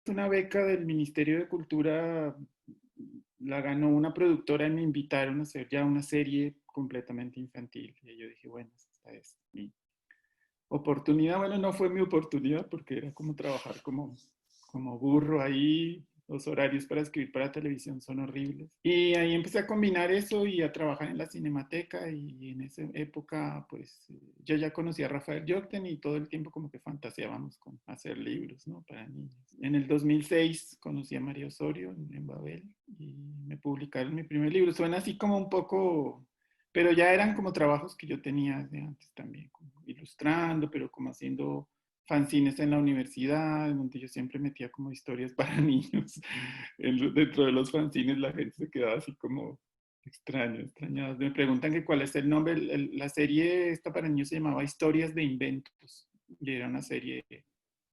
una beca del Ministerio de Cultura, la ganó una productora y me invitaron a hacer ya una serie completamente infantil. Y yo dije, bueno, esta es mi oportunidad. Bueno, no fue mi oportunidad porque era como trabajar como burro ahí. Los horarios para escribir para televisión son horribles. Y ahí empecé a combinar eso y a trabajar en la Cinemateca. Y en esa época, pues, yo ya conocí a Rafael Yorten y todo el tiempo como que fantaseábamos con hacer libros, ¿no? Para niños. En el 2006 conocí a María Osorio en Babel y me publicaron mi primer libro. Suena así como un poco, pero ya eran como trabajos que yo tenía de antes también, como ilustrando, pero como haciendo fanzines en la universidad, donde yo siempre metía como historias para niños. Dentro de los fanzines la gente se quedaba así como extrañadas. Me preguntan que cuál es el nombre. La serie esta para niños se llamaba Historias de Inventos. Y era una serie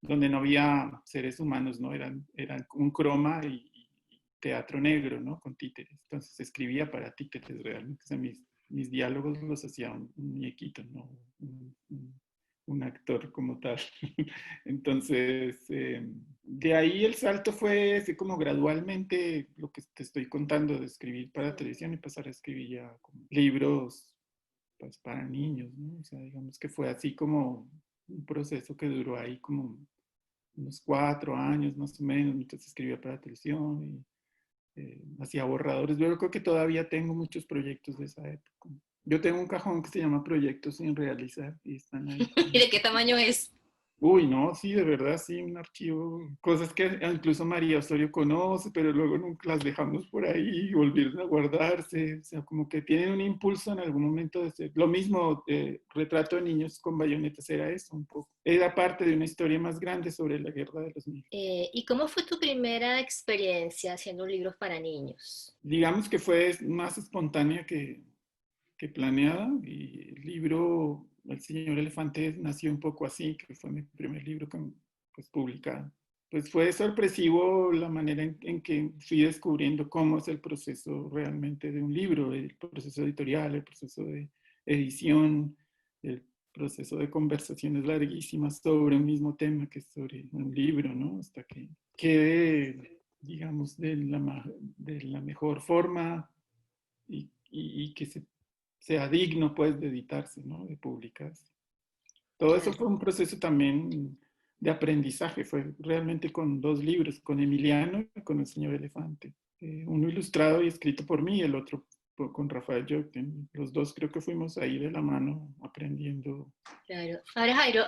donde no había seres humanos, ¿no? Eran un croma y teatro negro, ¿no? Con títeres. Entonces escribía para títeres realmente. O sea, mis diálogos los hacía un muñequito, ¿no? Un actor como tal. Entonces, de ahí el salto fue así como gradualmente lo que te estoy contando de escribir para televisión y pasar a escribir ya como libros pues, para niños, ¿no? O sea, digamos que fue así como un proceso que duró ahí como unos 4 años más o menos, mientras escribía para televisión y hacía borradores. Yo creo que todavía tengo muchos proyectos de esa época. Yo tengo un cajón que se llama Proyectos sin realizar y están ahí. ¿Y de qué tamaño es? Uy, no, sí, de verdad, sí, un archivo, cosas que incluso María Osorio conoce, pero luego nunca las dejamos por ahí y volvieron a guardarse, o sea, como que tienen un impulso en algún momento de ser. Lo mismo, Retrato de Niños con Bayonetas era eso un poco. Era parte de una historia más grande sobre la guerra de los niños. ¿Y cómo fue tu primera experiencia haciendo libros para niños? Digamos que fue más espontánea que planeada y el libro El Señor Elefante nació un poco así, que fue mi primer libro pues, publicado. Pues fue sorpresivo la manera en que fui descubriendo cómo es el proceso realmente de un libro, el proceso editorial, el proceso de edición, el proceso de conversaciones larguísimas sobre un mismo tema que es sobre un libro, ¿no? Hasta que quede, digamos, de la mejor forma y que sea digno, pues, de editarse, ¿no? De publicarse. Todo eso Claro. fue un proceso también de aprendizaje, fue realmente con 2 libros, con Emiliano y con El Señor Elefante. Uno ilustrado y escrito por mí, el otro con Rafael Jochen. Los dos creo que fuimos ahí de la mano aprendiendo. Claro. Ahora, Jairo,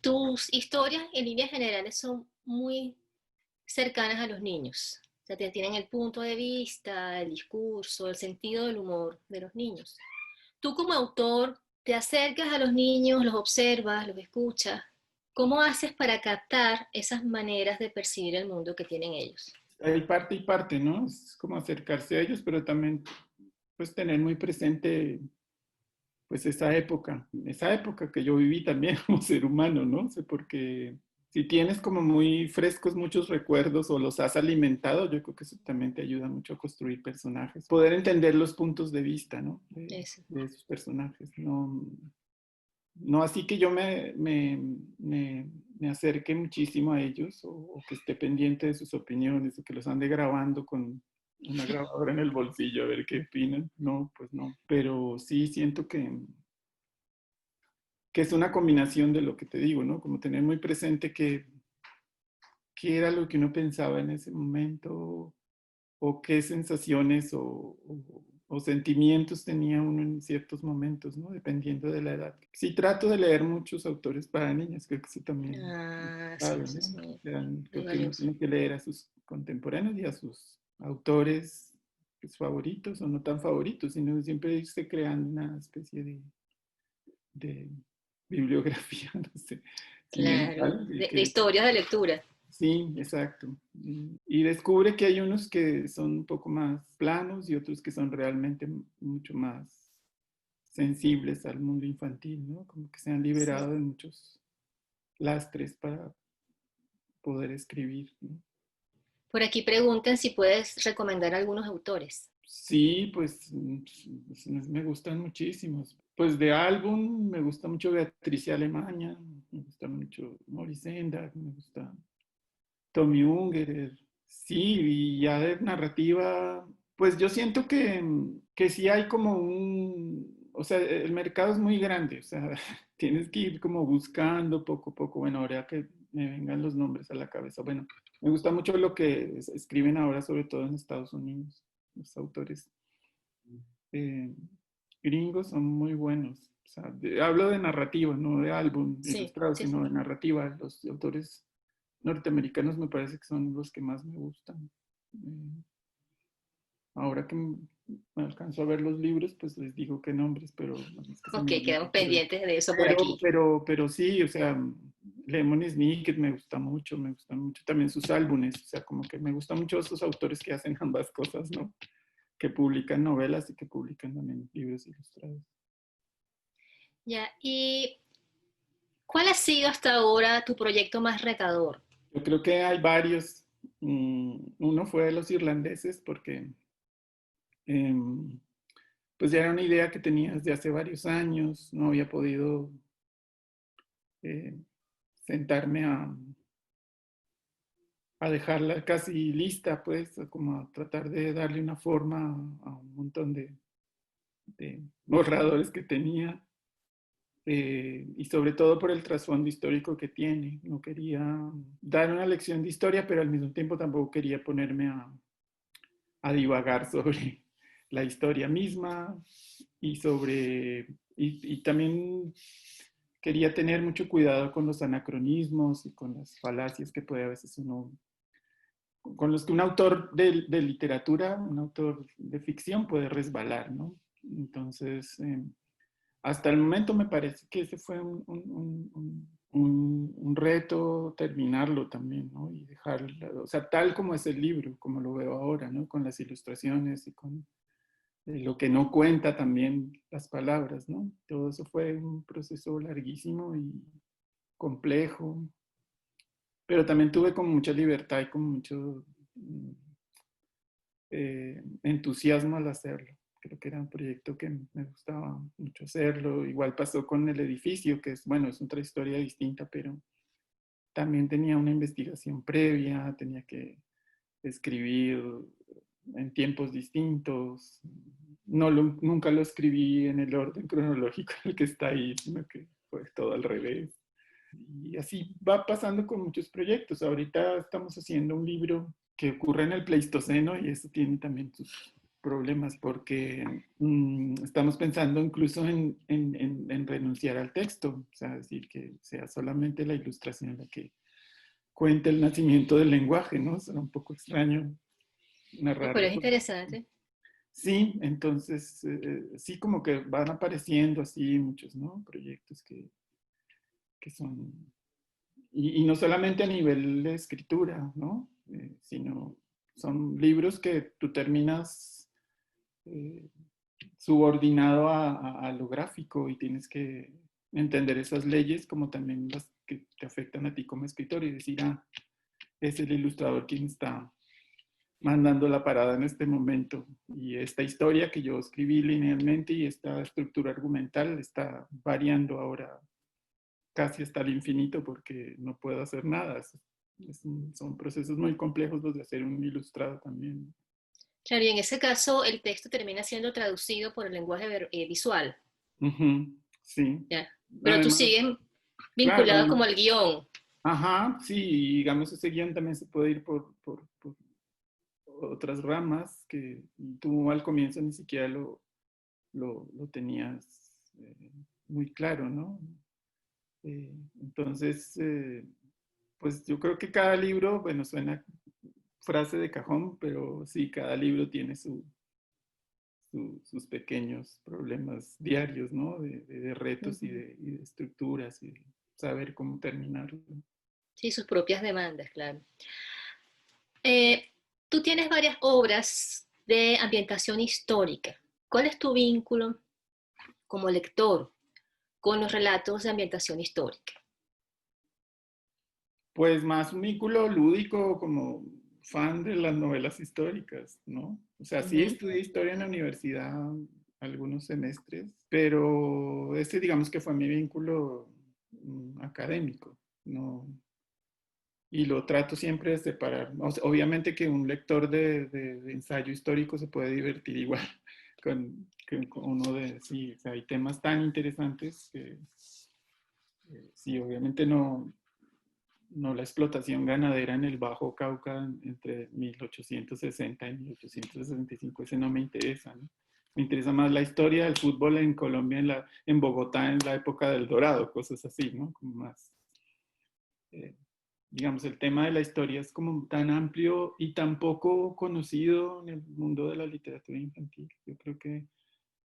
tus historias en líneas generales son muy cercanas a los niños. O sea, tienen el punto de vista, el discurso, el sentido del humor de los niños. Tú como autor te acercas a los niños, los observas, los escuchas. ¿Cómo haces para captar esas maneras de percibir el mundo que tienen ellos? Hay parte y parte, ¿no? Es como acercarse a ellos, pero también pues tener muy presente pues esa época que yo viví también como ser humano, ¿no? O sea, porque si tienes como muy frescos muchos recuerdos o los has alimentado, yo creo que eso también te ayuda mucho a construir personajes. Poder entender los puntos de vista, ¿no? Eso. De esos personajes. No, no así que yo me acerque muchísimo a ellos o que esté pendiente de sus opiniones o que los ande grabando con una grabadora en el bolsillo a ver qué opinan. No, pues no. Pero sí siento que es una combinación de lo que te digo, ¿no? Como tener muy presente qué era lo que uno pensaba en ese momento o qué sensaciones o sentimientos tenía uno en ciertos momentos, ¿no? Dependiendo de la edad. Sí trato de leer muchos autores para niños, creo que eso también Ah, sí, clave, eso es ¿no? muy, muy Creo que uno valioso. tiene que leer a sus contemporáneos y a sus autores pues, favoritos o no tan favoritos, sino siempre irse creando una especie de bibliografía, no sé, si Claro, mental, de historias de lectura. sí, exacto. Y descubre que hay unos que son un poco más planos y otros que son realmente mucho más sensibles al mundo infantil, ¿no? Como que se han Sí. liberado de muchos lastres para poder escribir, ¿no? Por aquí preguntan si puedes recomendar algunos autores. Sí, pues, me gustan muchísimos. Pues de álbum me gusta mucho Beatriz Alemania, me gusta mucho Maurice Sendak, me gusta Tommy Ungerer, sí, y ya de narrativa, pues yo siento que sí hay como o sea, el mercado es muy grande, o sea, tienes que ir como buscando poco a poco, bueno, ahora que me vengan los nombres a la cabeza, bueno, me gusta mucho lo que escriben ahora, sobre todo en Estados Unidos, los autores eh, gringos son muy buenos. O sea, hablo de narrativa, no de álbum Sí, ilustrado, sí, sino sí. de narrativa. Los autores norteamericanos me parece que son los que más me gustan. Ahora que me alcanzo a ver los libros, pues les digo qué nombres, pero no es que se Ok, me olvide. quedamos pendientes de eso por aquí. Pero sí, o sea, Lemony Snicket me gustan mucho también sus álbumes, o sea, como que me gustan mucho esos autores que hacen ambas cosas, ¿no? Que publican novelas y que publican también libros ilustrados. Ya, ¿y cuál ha sido hasta ahora tu proyecto más retador? Yo creo que hay varios. Uno fue de los irlandeses porque em, pues ya era una idea que tenía desde hace varios años, no había podido eh, sentarme a dejarla casi lista, pues, como a tratar de darle una forma a un montón de borradores que tenía. Y sobre todo por el trasfondo histórico que tiene. No quería dar una lección de historia, pero al mismo tiempo tampoco quería ponerme a divagar sobre la historia misma y y también quería tener mucho cuidado con los anacronismos y con las falacias que puede a veces con los que un autor de literatura, un autor de ficción puede resbalar, ¿no? Entonces, hasta el momento me parece que ese fue un reto terminarlo también, ¿no? Y dejarlo, o sea, tal como es el libro, como lo veo ahora, ¿no? Con las ilustraciones y con lo que no cuenta también las palabras, ¿no? Todo eso fue un proceso larguísimo y complejo, pero también tuve como mucha libertad y como mucho entusiasmo al hacerlo. Creo que era un proyecto que me gustaba mucho hacerlo. Igual pasó con el edificio, que es, bueno, es otra historia distinta, pero también tenía una investigación previa, tenía que escribir en tiempos distintos. Nunca lo escribí en el orden cronológico en el que está ahí, sino que fue todo al revés. Y así va pasando con muchos proyectos. Ahorita estamos haciendo un libro que ocurre en el Pleistoceno y eso tiene también sus problemas porque estamos pensando incluso en renunciar al texto, o sea, decir que sea solamente la ilustración la que cuente el nacimiento del lenguaje, ¿no? Será un poco extraño Pero narrarlo. es interesante. Sí, entonces sí como que van apareciendo así muchos, ¿no? Proyectos que son y no solamente a nivel de escritura, ¿no? Sino son libros que tú terminas eh, subordinado a lo gráfico y tienes que entender esas leyes como también las que te afectan a ti como escritor y decir, ah, es el ilustrador quien está mandando la parada en este momento. Y esta historia que yo escribí linealmente y esta estructura argumental está variando ahora casi hasta el infinito porque no puedo hacer nada. Son procesos muy complejos los de hacer un ilustrado también. Claro, y en ese caso el texto termina siendo traducido por el lenguaje visual, Ujú, sí. ¿ya? Pero tú Además, sigues claro, vinculado como al guión. ajá, sí, y digamos, ese guión también se puede ir por otras ramas que tú al comienzo ni siquiera lo tenías muy claro, ¿no? Entonces, pues yo creo que cada libro, bueno, suena frase de cajón, pero sí, cada libro tiene sus pequeños problemas diarios, ¿no? De retos Ujú. y de estructuras y saber cómo terminarlo. Sí, sus propias demandas, claro. Eh, Tú tienes varias obras de ambientación histórica. ¿Cuál es tu vínculo como lector con los relatos de ambientación histórica? Pues más un vínculo lúdico como fan de las novelas históricas, ¿no? O sea, sí Ujú. estudié historia en la universidad algunos semestres, pero ese digamos que fue mi vínculo académico, ¿no? y lo trato siempre de separar. O sea, obviamente que un lector de ensayo histórico se puede divertir igual con uno de, sí, o sea, hay temas tan interesantes que sí, obviamente no la explotación ganadera en el Bajo Cauca entre 1860 y 1865, ese no me interesa, ¿no? Me interesa más la historia del fútbol en Colombia, en Bogotá, en la época del Dorado, cosas así, ¿no? Como más, eh, digamos, el tema de la historia es como tan amplio y tan poco conocido en el mundo de la literatura infantil. Yo creo que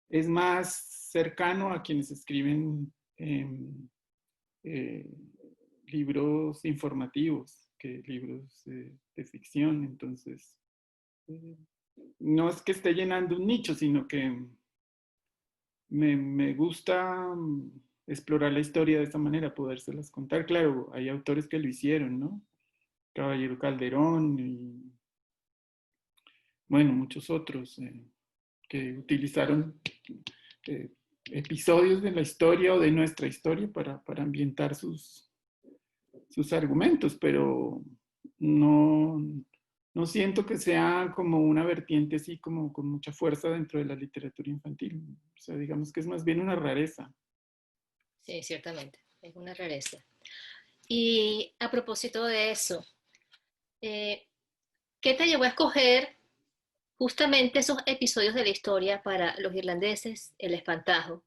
es más cercano a quienes escriben eh, libros informativos que libros de ficción. Entonces, eh, no es que esté llenando un nicho, sino que me gusta explorar la historia de esta manera, podérselas contar. Claro, hay autores que lo hicieron, ¿no? Caballero Calderón y, bueno, muchos otros que utilizaron eh, episodios de la historia o de nuestra historia para ambientar sus argumentos, pero no, no siento que sea como una vertiente así como con mucha fuerza dentro de la literatura infantil. O sea, digamos que es más bien una rareza. Sí, ciertamente, es una rareza. Y a propósito de eso, eh, ¿qué te llevó a escoger justamente esos episodios de la historia para Los Irlandeses, El Espantajo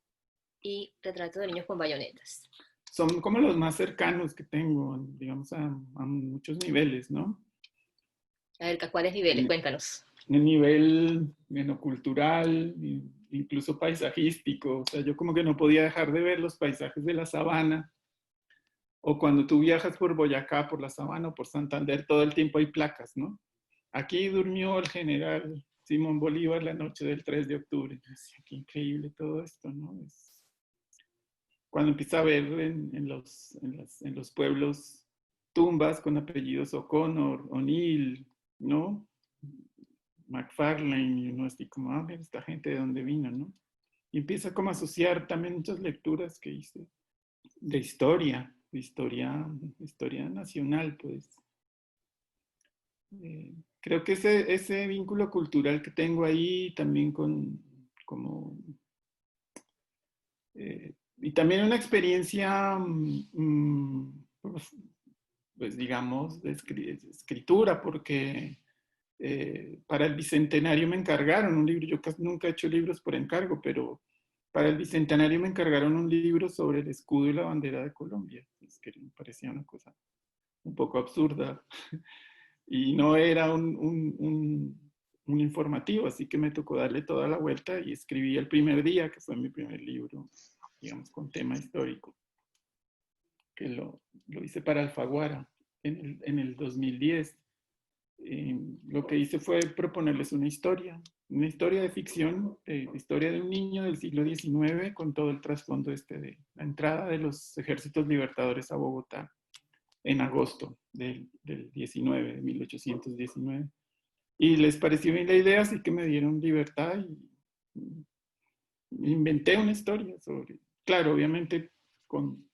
y Retrato de Niños con Bayonetas? Son como los más cercanos que tengo, digamos, a muchos niveles, ¿no? A ver, ¿a cuáles niveles? En Cuéntanos. el nivel cultural, incluso paisajístico. O sea, yo como que no podía dejar de ver los paisajes de la sabana. O cuando tú viajas por Boyacá, por la sabana o por Santander, todo el tiempo hay placas, ¿no? Aquí durmió el general Simón Bolívar la noche del 3 de octubre. Decía, qué increíble todo esto, ¿no? Cuando empieza a ver en los pueblos tumbas con apellidos O'Connor, O'Neill, ¿no? McFarlane, y uno así como, ah, mira esta gente de dónde vino, ¿no? Y empieza como a asociar también muchas lecturas que hice de historia nacional, pues. Creo que ese vínculo cultural que tengo ahí también como, y también una experiencia, pues digamos, de escritura, porque para el Bicentenario me encargaron un libro, yo casi nunca he hecho libros por encargo, pero para el Bicentenario me encargaron un libro sobre el escudo y la bandera de Colombia. Es que me parecía una cosa un poco absurda y no era un informativo, así que me tocó darle toda la vuelta y escribí el primer día, que fue mi primer libro, digamos, con tema histórico, que lo hice para Alfaguara en el 2010. Lo que hice fue proponerles una historia de ficción, historia de un niño del siglo XIX con todo el trasfondo de la entrada de los ejércitos libertadores a Bogotá en agosto del 19, de 1819. Y les pareció bien la idea, así que me dieron libertad y inventé una historia sobre, claro, obviamente con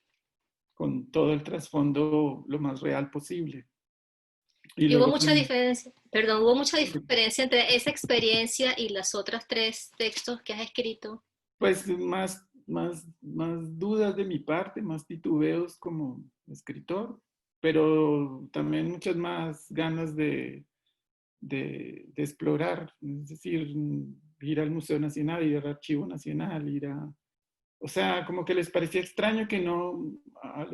todo el trasfondo lo más real posible. Y Y hubo luego, mucha diferencia, perdón, hubo mucha diferencia entre esa experiencia y las otras tres textos que has escrito. pues más dudas de mi parte, más titubeos como escritor, pero también muchas más ganas de explorar, es decir, ir al Museo Nacional, ir al Archivo Nacional, o sea, como que les parecía extraño que no, a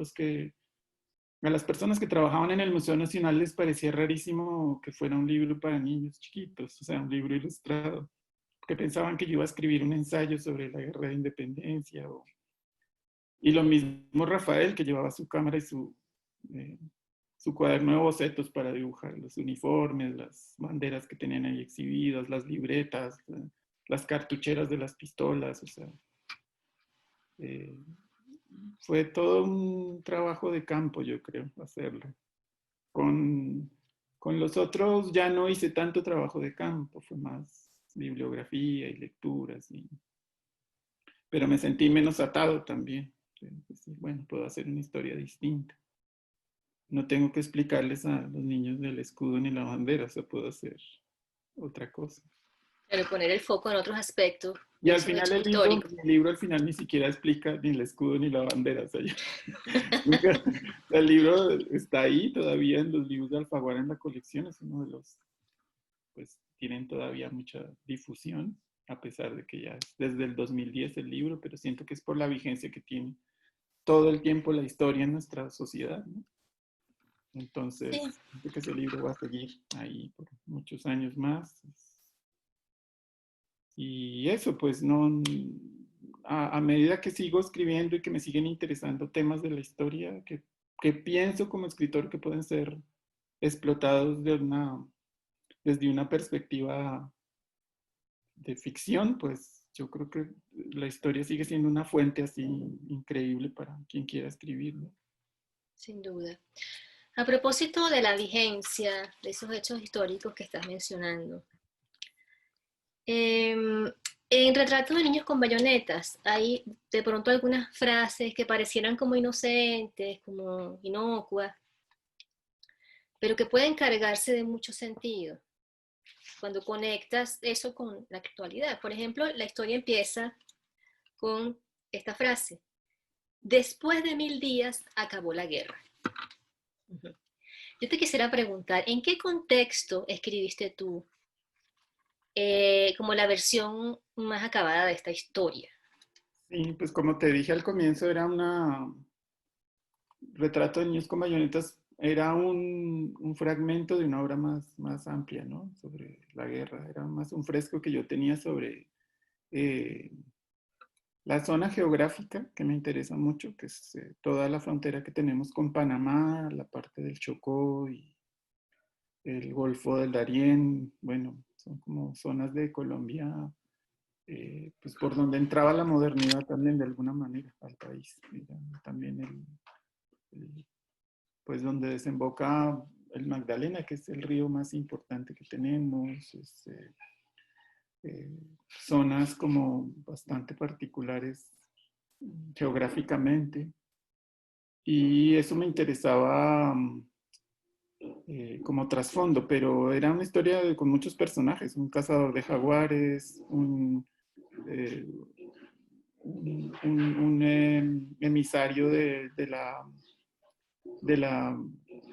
las personas que trabajaban en el Museo Nacional les parecía rarísimo que fuera un libro para niños chiquitos, o sea, un libro ilustrado, que pensaban que yo iba a escribir un ensayo sobre la guerra de independencia. Y lo mismo Rafael, que llevaba su cámara y eh, su cuaderno de bocetos para dibujar los uniformes, las banderas que tenían ahí exhibidas, las libretas, las cartucheras de las pistolas, o sea, eh, fue todo un trabajo de campo, yo creo, hacerlo. Con, con los otros ya no hice tanto trabajo de campo, fue más bibliografía y lecturas, pero me sentí menos atado también. Decir, bueno, puedo hacer una historia distinta. no tengo que explicarles a los niños del escudo ni la bandera, o sea, puedo hacer otra cosa. Pero poner el foco en otros aspectos Y de al esos final hechos el libro, históricos. mi libro al final ni siquiera explica ni el escudo ni la bandera, o sea, nunca, el libro está ahí todavía en los libros de Alfaguara en la colección, es uno de los, pues tienen todavía mucha difusión, a pesar de que ya es desde el 2010 el libro, pero siento que es por la vigencia que tiene todo el tiempo la historia en nuestra sociedad, ¿no? Entonces, Sí, siento que ese libro va a seguir ahí por muchos años más. Y eso, pues no, a medida que sigo escribiendo y que me siguen interesando temas de la historia, que pienso como escritor que pueden ser explotados desde una perspectiva de ficción, pues yo creo que la historia sigue siendo una fuente así increíble para quien quiera escribir, ¿no? sin duda. A propósito de la vigencia de esos hechos históricos que estás mencionando, en Retratos de niños con bayonetas hay de pronto algunas frases que parecieran como inocentes, como inocuas, pero que pueden cargarse de mucho sentido cuando conectas eso con la actualidad. Por ejemplo, la historia empieza con esta frase: después de 1000 días acabó la guerra. Yo te quisiera preguntar, ¿en qué contexto escribiste tú como la versión más acabada de esta historia? Sí, pues como te dije al comienzo, era una retrato de niños con bayonetas, era un fragmento de una obra más amplia, ¿no? Sobre la guerra, era más un fresco que yo tenía sobre eh, la zona geográfica que me interesa mucho, que es toda la frontera que tenemos con Panamá, la parte del Chocó y el Golfo del Darién, bueno, son como zonas de Colombia, pues por donde entraba la modernidad también de alguna manera al país. También pues donde desemboca el Magdalena, que es el río más importante que tenemos, eh, zonas como bastante particulares geográficamente. Y eso me interesaba como trasfondo, pero era una historia con muchos personajes, un cazador de jaguares, eh, un emisario de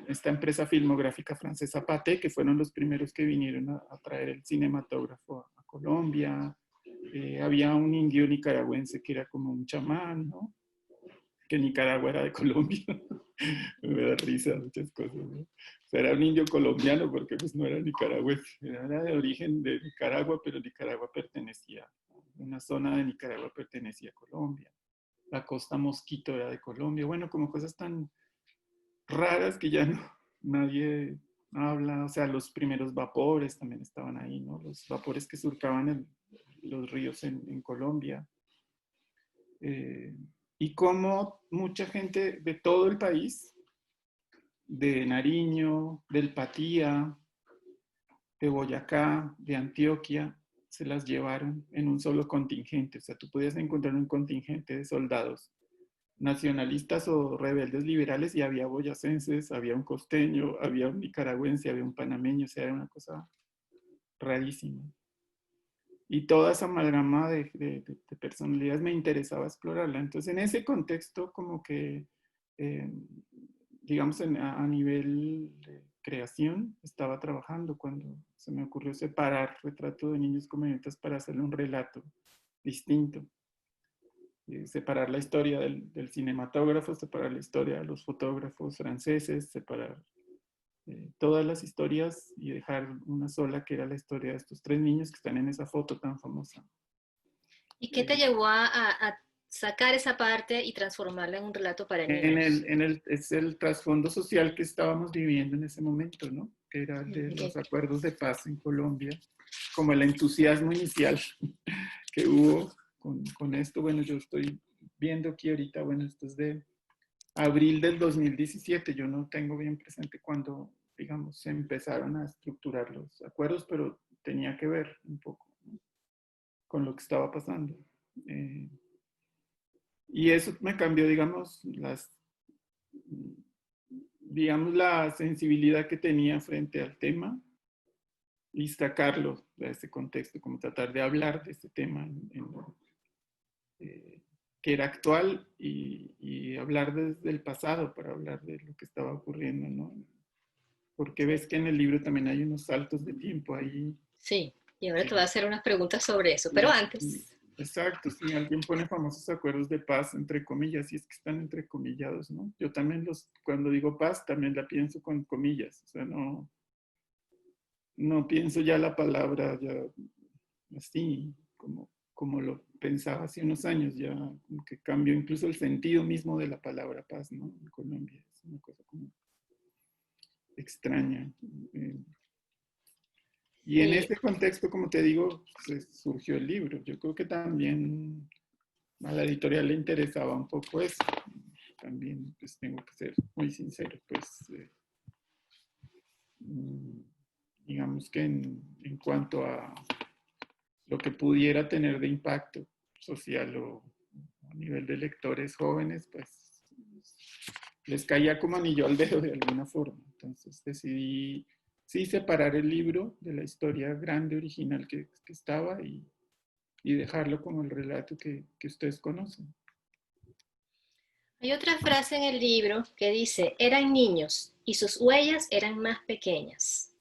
esta empresa filmográfica francesa Pathé, que fueron los primeros que vinieron a traer el cinematógrafo a Colombia. Había un indio nicaragüense que era como un chamán, ¿no? Que Nicaragua era de Colombia. Me da risa muchas cosas, ¿no? O sea, era un indio colombiano porque pues no era nicaragüense, era de origen de Nicaragua, pero Nicaragua pertenecía, una zona de Nicaragua pertenecía a Colombia. La costa Mosquito era de Colombia. Bueno, como cosas tan raras que ya no, nadie habla. O sea, los primeros vapores también estaban ahí, ¿no? Los vapores que surcaban los ríos en Colombia. Eh, y como mucha gente de todo el país, de Nariño, del Patía, de Boyacá, de Antioquia, se las llevaron en un solo contingente. O sea, tú podías encontrar un contingente de soldados nacionalistas o rebeldes liberales y había boyacenses, había un costeño, había un nicaragüense, había un panameño, o sea, era una cosa rarísima. Y toda esa amalgama de personalidades me interesaba explorarla. Entonces, en ese contexto, como que, eh, digamos, a nivel de creación, estaba trabajando cuando se me ocurrió separar Retrato de niños comediantes para hacerle un relato distinto. Separar la historia del cinematógrafo, separar la historia de los fotógrafos franceses, separar todas las historias y dejar una sola que era la historia de estos tres niños que están en esa foto tan famosa. ¿Y qué te Eh, llevó a sacar esa parte y transformarla en un relato para niños? es el trasfondo social que estábamos viviendo en ese momento, ¿no? Que era el de los Okay. acuerdos de paz en Colombia, como el entusiasmo inicial que hubo con esto. Bueno, yo estoy viendo aquí ahorita, bueno, esto es de abril del 2017. Yo no tengo bien presente cuando, digamos, se empezaron a estructurar los acuerdos, pero tenía que ver un poco, ¿no? Con lo que estaba pasando. Eh, y eso me cambió, digamos, digamos, la sensibilidad que tenía frente al tema y sacarlo de ese contexto, como tratar de hablar de ese tema eh, que era actual y hablar desde el pasado para hablar de lo que estaba ocurriendo, ¿no? Porque ves que en el libro también hay unos saltos de tiempo ahí. Sí, y ahora te voy a Que, hacer unas preguntas sobre eso, pero y- y- antes, exacto, sí, alguien pone famosos acuerdos de paz, entre comillas, y es que están entrecomillados, ¿no? Yo también cuando digo paz, también la pienso con comillas, o sea, no pienso ya la palabra ya así como lo pensaba hace unos años, ya como que cambió incluso el sentido mismo de la palabra paz, ¿no? En Colombia es una cosa como extraña. Eh, y en sí, este contexto, como te digo, surgió el libro. Yo creo que también a la editorial le interesaba un poco eso. También, pues tengo que ser muy sincero, pues mm, digamos que en cuanto a lo que pudiera tener de impacto social o a nivel de lectores jóvenes, pues les caía como anillo al dedo de alguna forma. Entonces decidí sí separar el libro de la historia grande original que estaba y dejarlo como el relato que ustedes conocen. hay otra frase en el libro que dice, eran niños y sus huellas eran más pequeñas.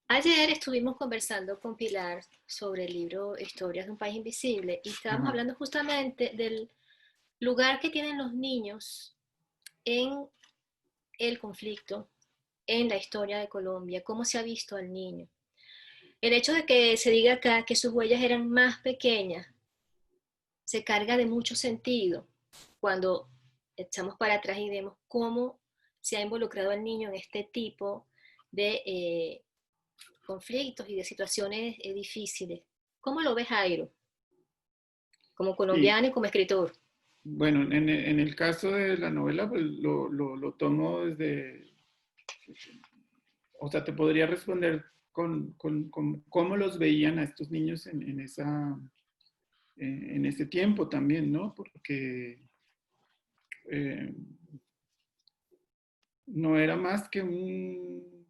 Ayer estuvimos conversando con Pilar sobre el libro Historias de un País Invisible y estábamos Ajá. hablando justamente del lugar que tienen los niños en el conflicto, en la historia de Colombia, cómo se ha visto al niño. El hecho de que se diga acá que sus huellas eran más pequeñas se carga de mucho sentido cuando echamos para atrás y vemos cómo se ha involucrado al niño en este tipo de conflictos y de situaciones difíciles. ¿Cómo lo ves, Jairo, como Sí, colombiano y como escritor? bueno, en el caso de la novela, pues lo tomo desde, o sea, te podría responder con cómo los veían a estos niños en ese tiempo también, ¿no? Porque eh, no era más que un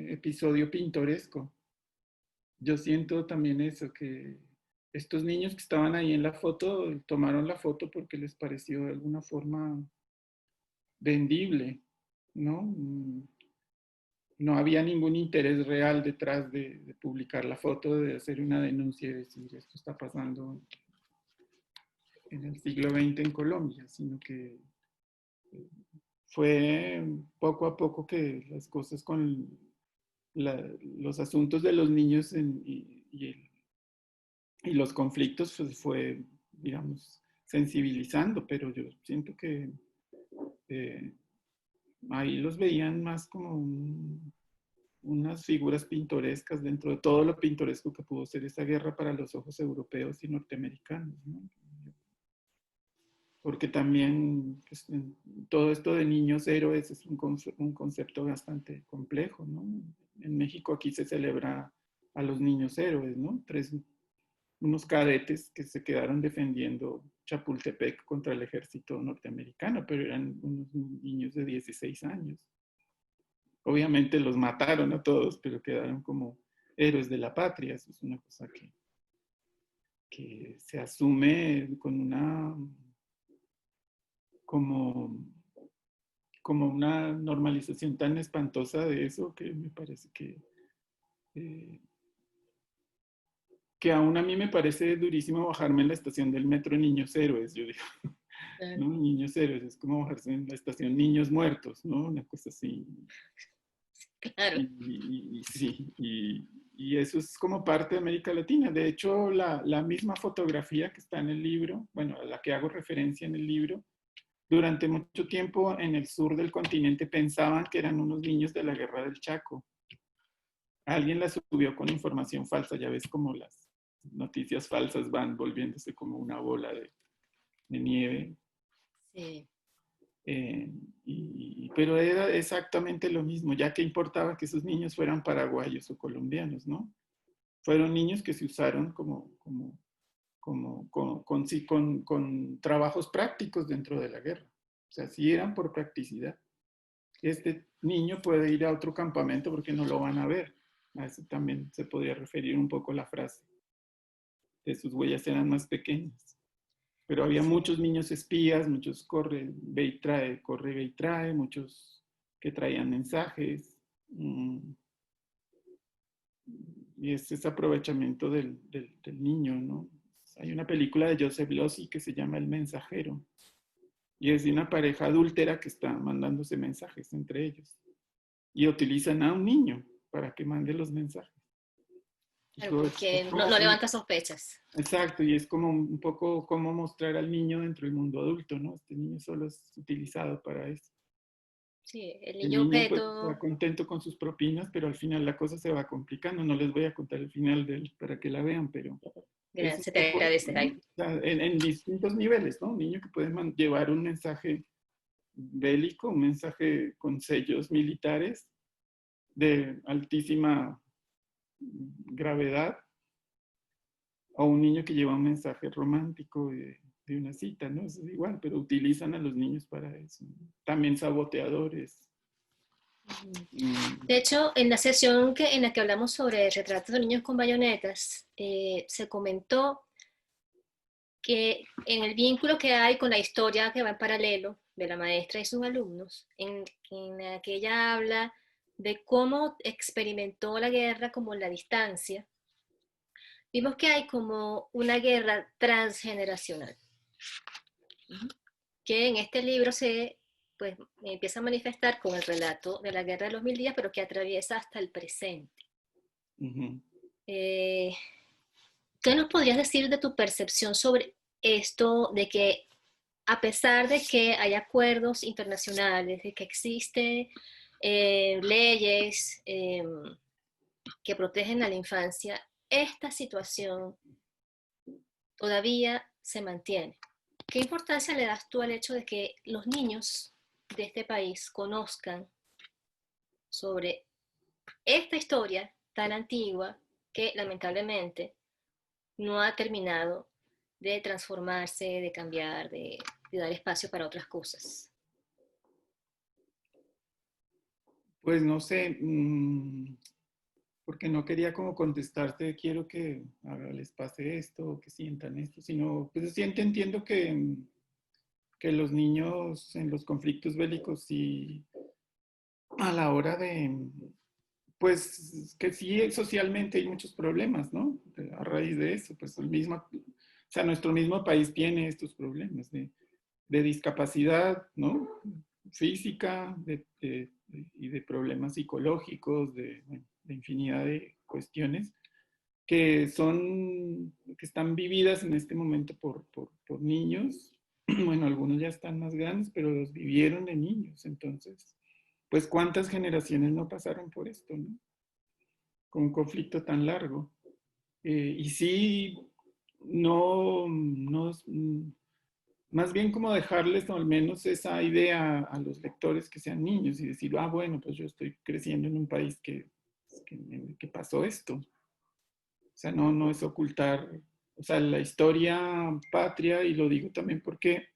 episodio pintoresco. Yo siento también eso, que estos niños que estaban ahí en la foto tomaron la foto porque les pareció de alguna forma vendible, ¿no? No había ningún interés real detrás de publicar la foto, de hacer una denuncia y decir esto está pasando en el siglo XX en Colombia, sino que fue poco a poco que las cosas con los asuntos de los niños y los conflictos pues fue, digamos, sensibilizando, pero yo siento que eh, ahí los veían más como unas figuras pintorescas dentro de todo lo pintoresco que pudo ser esa guerra para los ojos europeos y norteamericanos, ¿no? Porque también pues, todo esto de niños héroes es un concepto bastante complejo, ¿no? En México aquí se celebra a los niños héroes, ¿no? Unos cadetes que se quedaron defendiendo Chapultepec contra el ejército norteamericano, pero eran unos niños de 16 años. Obviamente los mataron a todos, pero quedaron como héroes de la patria. Eso es una cosa que se asume con como, como una normalización tan espantosa de eso que me parece eh, que aún a mí me parece durísimo bajarme en la estación del metro Niños Héroes, yo digo, ¿no? Niños Héroes, es como bajarse en la estación Niños Muertos, ¿no? Una cosa así. Claro. Sí, y eso es como parte de América Latina. De hecho, la misma fotografía que está en el libro, bueno, a la que hago referencia en el libro, durante mucho tiempo en el sur del continente pensaban que eran unos niños de la guerra del Chaco. Alguien la subió con información falsa, ya ves como las noticias falsas van volviéndose como una bola de nieve. Sí. Eh, pero era exactamente lo mismo, ya que importaba que esos niños fueran paraguayos o colombianos, ¿no? Fueron niños que se usaron con trabajos prácticos dentro de la guerra. O sea, sí eran por practicidad. Este niño puede ir a otro campamento porque no lo van a ver. A eso también se podría referir un poco la frase. De sus huellas eran más pequeñas. Pero había Sí. muchos niños espías, muchos corre, ve y trae, muchos que traían mensajes. Y ese aprovechamiento del niño, ¿no? Hay una película de Joseph Losey que se llama El Mensajero. Y es de una pareja adúltera que está mandándose mensajes entre ellos. Y utilizan a un niño para que mande los mensajes. Claro, Eso es porque no, como no levanta sospechas. exacto, y es como un poco cómo mostrar al niño dentro del mundo adulto, ¿no? Este niño solo es utilizado para eso. Sí, el El niño niño pues está objeto. contento con sus propinas, pero al final la cosa se va complicando. No les voy a contar el final para que la vean, pero es un Gracias, te poco eso, agradece, ¿no? Jairo. O sea, en distintos niveles, ¿no? Un niño que puede llevar un mensaje bélico, un mensaje con sellos militares de altísima gravedad, o un niño que lleva un mensaje romántico de una cita, ¿no? Eso es igual, pero utilizan a los niños para eso, ¿no? También saboteadores. Mm, De hecho, en la sesión en la que hablamos sobre retratos de niños con bayonetas, se comentó que en el vínculo que hay con la historia que va en paralelo de la maestra y sus alumnos, en la que ella habla de cómo experimentó la guerra como la distancia, vimos que hay como una guerra transgeneracional, que en este libro se pues, empieza a manifestar con el relato de la guerra de los 1000 días, pero que atraviesa hasta el presente. ujú. Eh, ¿Qué nos podrías decir de tu percepción sobre esto, de que a pesar de que hay acuerdos internacionales, de que existen leyes que protegen a la infancia, esta situación todavía se mantiene? ¿Qué importancia le das tú al hecho de que los niños de este país conozcan sobre esta historia tan antigua que lamentablemente no ha terminado de transformarse, de cambiar, de dar espacio para otras cosas? Pues no sé, porque no quería como contestarte, quiero que les pase esto, que sientan esto, sino, pues siento, entiendo que los niños en los conflictos bélicos sí, a la hora de, pues que sí socialmente hay muchos problemas, ¿no? A raíz de eso, pues o sea, nuestro mismo país tiene estos problemas de discapacidad, ¿no? Física y de problemas psicológicos, bueno, de infinidad de cuestiones que están vividas en este momento por niños. Bueno, algunos ya están más grandes, pero los vivieron de niños. Entonces, pues cuántas generaciones no pasaron por esto, ¿no? Con un conflicto tan largo. Y sí, no, más bien como dejarles al menos esa idea a los lectores que sean niños y decir, ah, bueno, pues yo estoy creciendo en un país que pasó esto. O sea, no es ocultar, o sea, la historia patria, y lo digo también porque,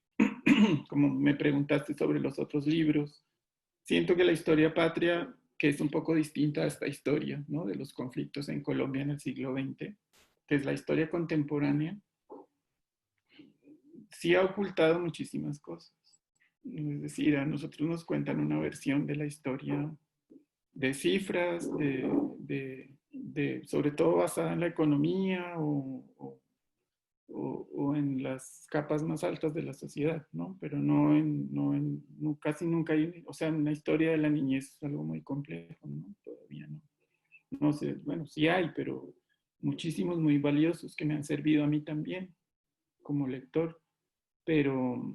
como me preguntaste sobre los otros libros, siento que la historia patria, que es un poco distinta a esta historia, ¿no? De los conflictos en Colombia en el siglo XX, que es la historia contemporánea, sí ha ocultado muchísimas cosas. Es decir, a nosotros nos cuentan una versión de la historia de cifras, sobre todo basada en la economía o en las capas más altas de la sociedad, ¿no? Pero casi nunca hay, o sea, una historia de la niñez es algo muy complejo, ¿no? Todavía no. No sé, bueno, sí hay, pero muchísimos muy valiosos que me han servido a mí también como lector, pero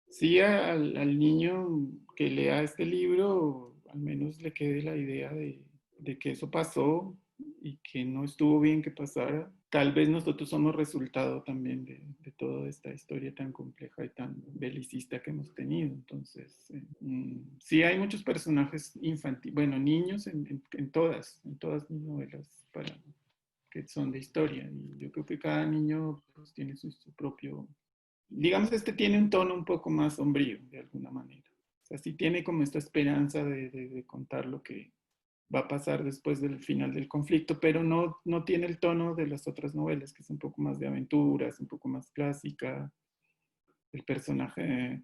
sí al niño que lea este libro, al menos le quede la idea de que eso pasó y que no estuvo bien que pasara. Tal vez nosotros somos resultado también de toda esta historia tan compleja y tan belicista que hemos tenido. Entonces, sí hay muchos personajes infantiles, bueno, niños en todas mis novelas que son de historia. Y yo creo que cada niño pues, tiene su propio digamos, este tiene un tono un poco más sombrío, de alguna manera. O sea, sí tiene como esta esperanza de contar lo que va a pasar después del final del conflicto, pero no tiene el tono de las otras novelas, que es un poco más de aventuras, un poco más clásica. El personaje,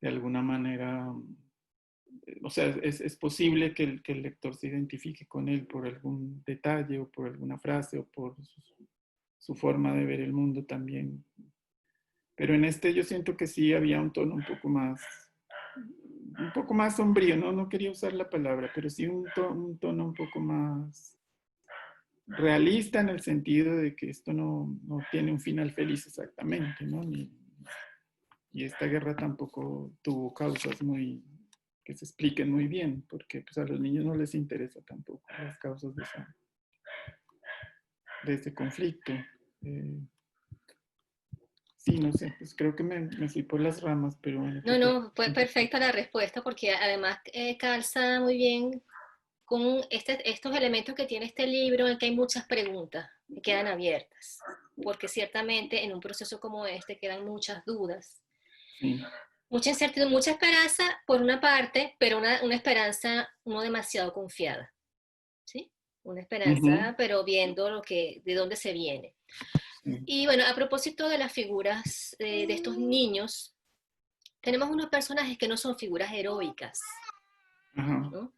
de alguna manera, o sea, es posible que el lector se identifique con él por algún detalle o por alguna frase o por su forma de ver el mundo también. Pero en este yo siento que sí había un tono un poco más sombrío, ¿no? No quería usar la palabra, pero sí un tono un poco más realista en el sentido de que esto no tiene un final feliz exactamente, ¿no? Y esta guerra tampoco tuvo causas que se expliquen muy bien, porque pues, a los niños no les interesa tampoco las causas de ese conflicto. Eh, sí, no sé, pues creo que me fui por las ramas, pero bueno, ¿tú No, qué no, fue piensas? perfecta la respuesta porque además calza muy bien con estos elementos que tiene este libro en el que hay muchas preguntas que quedan abiertas, porque ciertamente en un proceso como este quedan muchas dudas, Sí. mucha incertidumbre, mucha esperanza por una parte, pero una esperanza no demasiado confiada, ¿sí? Una Ujú, esperanza, pero viendo de dónde se viene. sí. Y bueno, a propósito de las figuras de estos niños, tenemos unos personajes que no son figuras heroicas, Ajá. ¿no?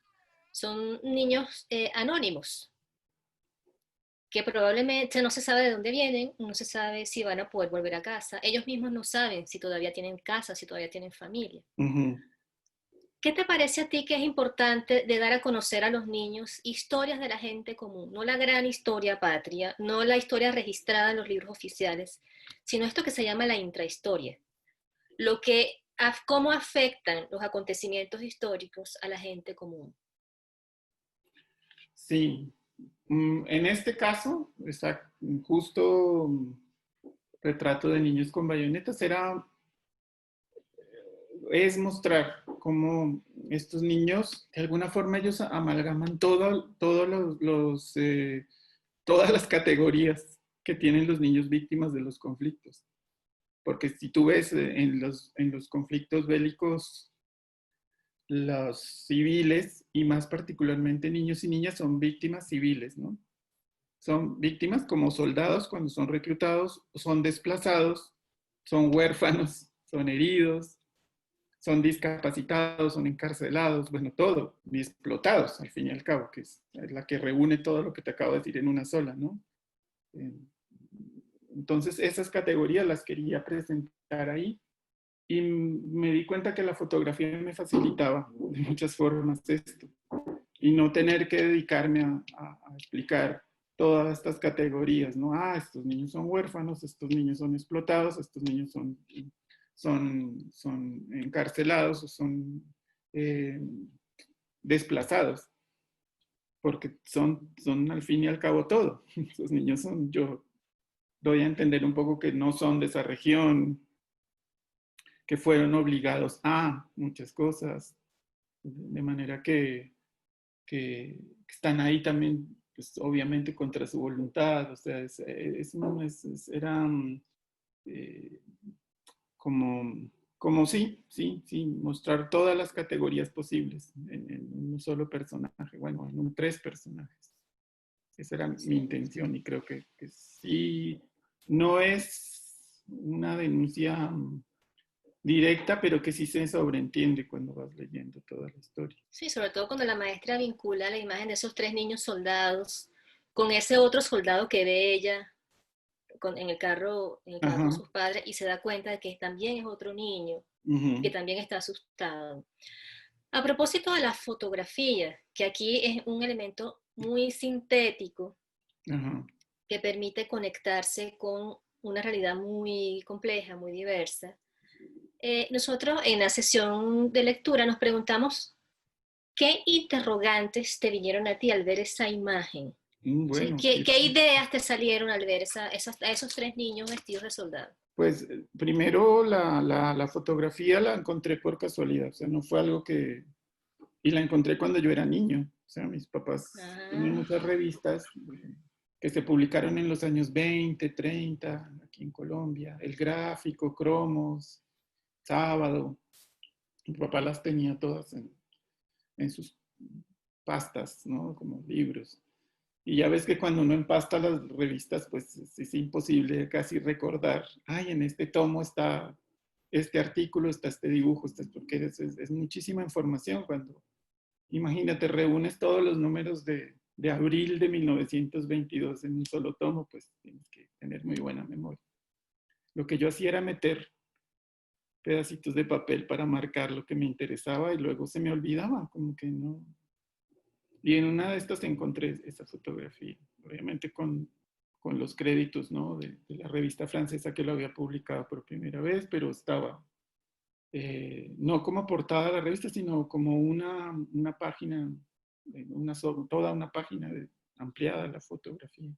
Son niños anónimos, que probablemente no se sabe de dónde vienen, no se sabe si van a poder volver a casa. Ellos mismos no saben si todavía tienen casa, si todavía tienen familia. Ujú. ¿Qué te parece a ti que es importante de dar a conocer a los niños historias de la gente común? No la gran historia patria, no la historia registrada en los libros oficiales, sino esto que se llama la intrahistoria. Lo que, cómo afectan los acontecimientos históricos a la gente común. Sí. En este caso, justo retrato de niños con bayonetas es mostrar cómo estos niños, de alguna forma ellos amalgaman todas las categorías que tienen los niños víctimas de los conflictos. Porque si tú ves en los conflictos bélicos, los civiles, y más particularmente niños y niñas, son víctimas civiles, ¿no? Son víctimas como soldados cuando son reclutados, son desplazados, son huérfanos, son heridos, son discapacitados, son encarcelados, bueno, todo, y explotados al fin y al cabo, que es la que reúne todo lo que te acabo de decir en una sola, ¿no? Eh, Entonces, esas categorías las quería presentar ahí y me di cuenta que la fotografía me facilitaba de muchas formas esto y no tener que dedicarme a explicar todas estas categorías, ¿no? Ah, estos niños son huérfanos, estos niños son explotados, estos niños son encarcelados o son eh, desplazados, porque son al fin y al cabo todo. Esos niños yo doy a entender un poco que no son de esa región, que fueron obligados a muchas cosas, de manera que están ahí también, pues, obviamente contra su voluntad, o sea, eran eh, como, como sí, mostrar todas las categorías posibles en un solo personaje, bueno, tres personajes. Esa era mi Sí. intención y creo que sí, no es una denuncia directa, pero que sí se sobreentiende cuando vas leyendo toda la historia. Sí, sobre todo cuando la maestra vincula la imagen de esos tres niños soldados con ese otro soldado que ve ella en el carro con Ajá. sus padres y se da cuenta de que también es otro niño y que Uh-huh. también está asustado. A propósito de la fotografía, que aquí es un elemento muy sintético Ajá. que permite conectarse con una realidad muy compleja, muy diversa. Nosotros en la sesión de lectura nos preguntamos qué interrogantes te vinieron a ti al ver esa imagen. ¿Sí? Bueno, sí. ¿Qué ideas te salieron al ver a esos tres niños vestidos de soldado? Pues primero la fotografía la encontré por casualidad, o sea, no fue algo que... Y la encontré cuando yo era niño, o sea, mis papás tenían Ah, muchas revistas que se publicaron en los años 20, 30, aquí en Colombia. El Gráfico, Cromos, Sábado. Mi papá las tenía todas en sus pastas, ¿no? Como libros. Y ya ves que cuando uno empasta las revistas, pues es imposible casi recordar, ay, en este tomo está este artículo, está este dibujo, porque es muchísima información cuando, imagínate, reúnes todos los números de abril de 1922 en un solo tomo, pues tienes que tener muy buena memoria. Lo que yo hacía era meter pedacitos de papel para marcar lo que me interesaba y luego se me olvidaba, como que no. Y en una de estas encontré esa fotografía, obviamente con los créditos, ¿no? De la revista francesa que lo había publicado por primera vez, pero estaba no como portada de la revista, sino como una página, toda una página ampliada la fotografía.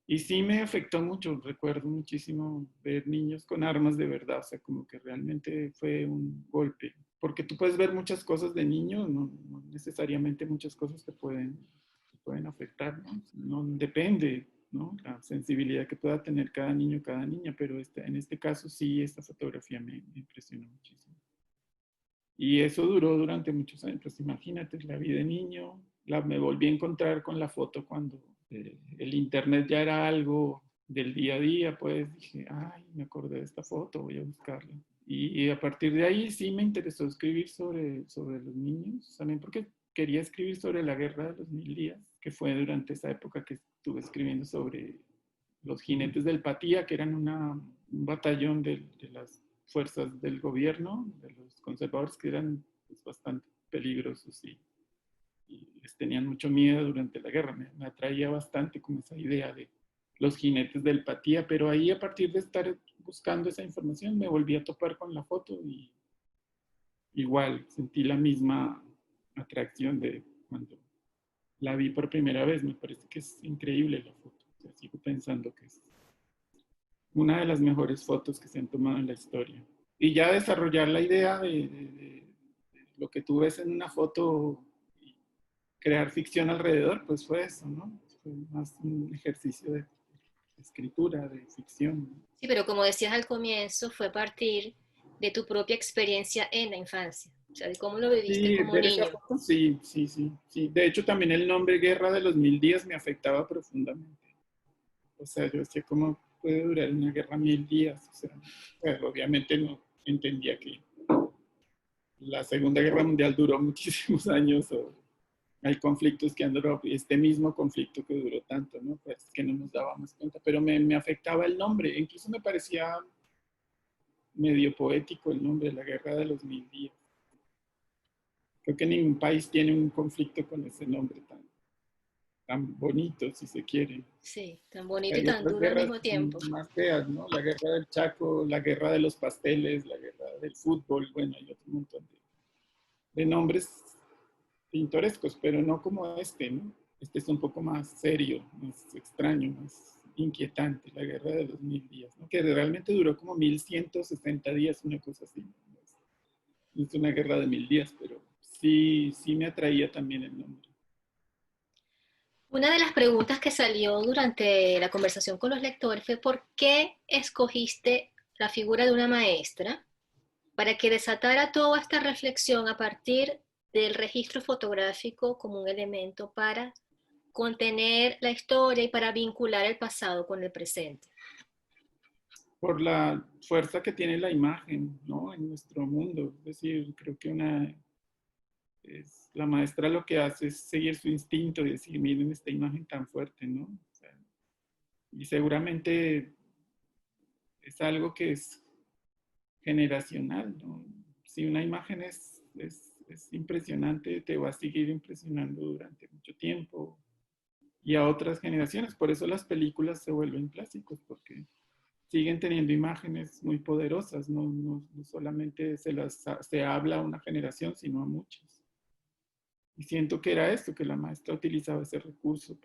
Y sí me afectó mucho, recuerdo muchísimo ver niños con armas de verdad, o sea, como que realmente fue un golpe. Porque tú puedes ver muchas cosas de niño, no necesariamente muchas cosas te pueden afectar, ¿no? No depende, ¿no? La sensibilidad que pueda tener cada niño, cada niña, pero en este caso sí, esta fotografía me impresionó muchísimo. Y eso duró durante muchos años, pues imagínate, la vida de niño, me volví a encontrar con la foto cuando el internet ya era algo del día a día, pues dije, ay, me acordé de esta foto, voy a buscarla. Y a partir de ahí sí me interesó escribir sobre los niños, también porque quería escribir sobre la guerra de los 1000 días, que fue durante esa época que estuve escribiendo sobre los jinetes del Patía, que eran un batallón de las fuerzas del gobierno, de los conservadores, que eran pues, bastante peligrosos y les tenían mucho miedo durante la guerra. Me atraía bastante como esa idea de los jinetes del Patía, pero ahí a partir de estar buscando esa información me volví a topar con la foto y igual sentí la misma atracción de cuando la vi por primera vez. Me parece que es increíble la foto. O sea, sigo pensando que es una de las mejores fotos que se han tomado en la historia. Y ya desarrollar la idea de lo que tú ves en una foto y crear ficción alrededor, pues fue eso, ¿no? Fue más un ejercicio de escritura, de ficción. Sí, pero como decías al comienzo, fue a partir de tu propia experiencia en la infancia, o sea, de cómo lo viviste Sí, como ver esa niño. foto, sí, sí, sí, sí. De hecho, también el nombre Guerra de los 1000 días me afectaba profundamente. O sea, yo decía, ¿cómo puede durar una guerra 1000 días? O sea, pues, obviamente no entendía que la Segunda Guerra Mundial duró muchísimos años o hay conflictos que han durado, este mismo conflicto que duró tanto, ¿no? Pues que no nos dábamos cuenta, pero me afectaba el nombre, incluso me parecía medio poético el nombre, la Guerra de los 1000 días. Creo que ningún país tiene un conflicto con ese nombre tan bonito, si se quiere. Sí, tan bonito y Hay tan otras duro al guerras mismo tiempo. más feas, ¿no? La guerra del Chaco, la guerra de los pasteles, la guerra del fútbol, bueno, hay otro montón de nombres pintorescos, pero no como este, ¿no? Este es un poco más serio, más extraño, más inquietante, la guerra de los 1000 días, ¿no? Que realmente duró como 1160 días, una cosa así. No es una guerra de 1000 días, pero sí, sí me atraía también el nombre. Una de las preguntas que salió durante la conversación con los lectores fue ¿por qué escogiste la figura de una maestra para que desatara toda esta reflexión a partir del registro fotográfico como un elemento para contener la historia y para vincular el pasado con el presente? Por la fuerza que tiene la imagen, ¿no? En nuestro mundo. Es decir, creo que la maestra lo que hace es seguir su instinto y decir, miren esta imagen tan fuerte, ¿no? O sea, y seguramente es algo que es generacional, ¿no? Si una imagen es impresionante, te va a seguir impresionando durante mucho tiempo y a otras generaciones. Por eso las películas se vuelven clásicos, porque siguen teniendo imágenes muy poderosas, no solamente se habla a una generación, sino a muchas. Y siento que era esto, que la maestra utilizaba ese recurso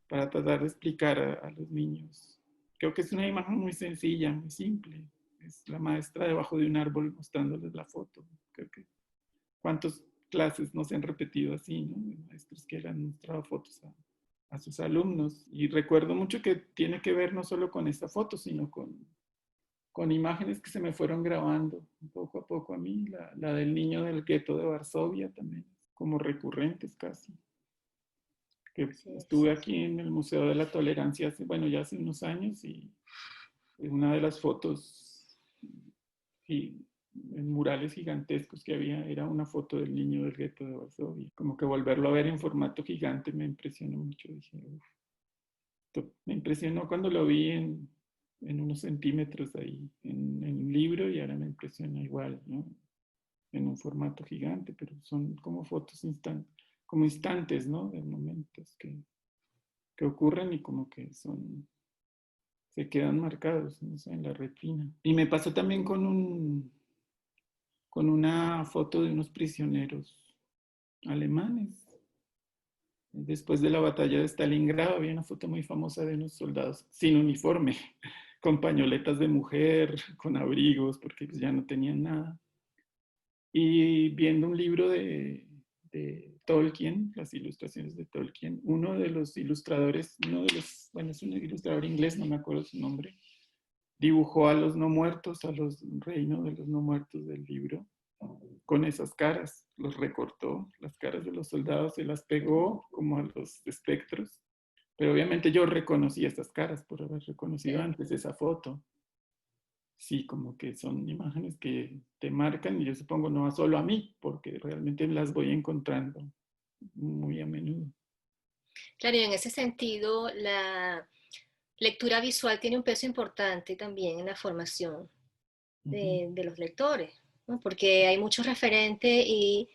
para tratar de explicar a los niños. Creo que es una imagen muy sencilla, muy simple. Es la maestra debajo de un árbol mostrándoles la foto. Creo que cuántas clases no se han repetido así, ¿no? De maestros que le han mostrado fotos a sus alumnos. Y recuerdo mucho que tiene que ver no solo con esta foto, sino con imágenes que se me fueron grabando poco a poco a mí, la del niño del gueto de Varsovia también, como recurrentes casi. Que Sí, estuve aquí en el Museo de la Tolerancia hace, bueno, ya hace unos años y una de las fotos y en murales gigantescos que había era una foto del niño del gueto de Varsovia. Como que volverlo a ver en formato gigante me impresionó mucho. Dije, "Uf". Me impresionó cuando lo vi en unos centímetros ahí en un libro y ahora me impresiona igual, ¿no? En un formato gigante, pero son como fotos como instantes, ¿no? De momentos que ocurren y como que se quedan marcados, no sé, en la retina. Y me pasó también con una foto de unos prisioneros alemanes. Después de la batalla de Stalingrado había una foto muy famosa de unos soldados sin uniforme, con pañoletas de mujer, con abrigos, porque pues ya no tenían nada. Y viendo un libro de Tolkien, las ilustraciones de Tolkien, uno de los ilustradores, bueno, es un ilustrador inglés, no me acuerdo su nombre, dibujó a los no muertos, a los reinos de los no muertos del libro, con esas caras, los recortó, las caras de los soldados, se las pegó como a los espectros, pero obviamente yo reconocí estas caras por haber reconocido antes esa foto. Sí, como que son imágenes que te marcan y yo supongo no solo a mí, porque realmente las voy encontrando muy a menudo. claro, y en ese sentido, la lectura visual tiene un peso importante también en la formación Ujú, de los lectores, ¿no? Porque hay muchos referentes y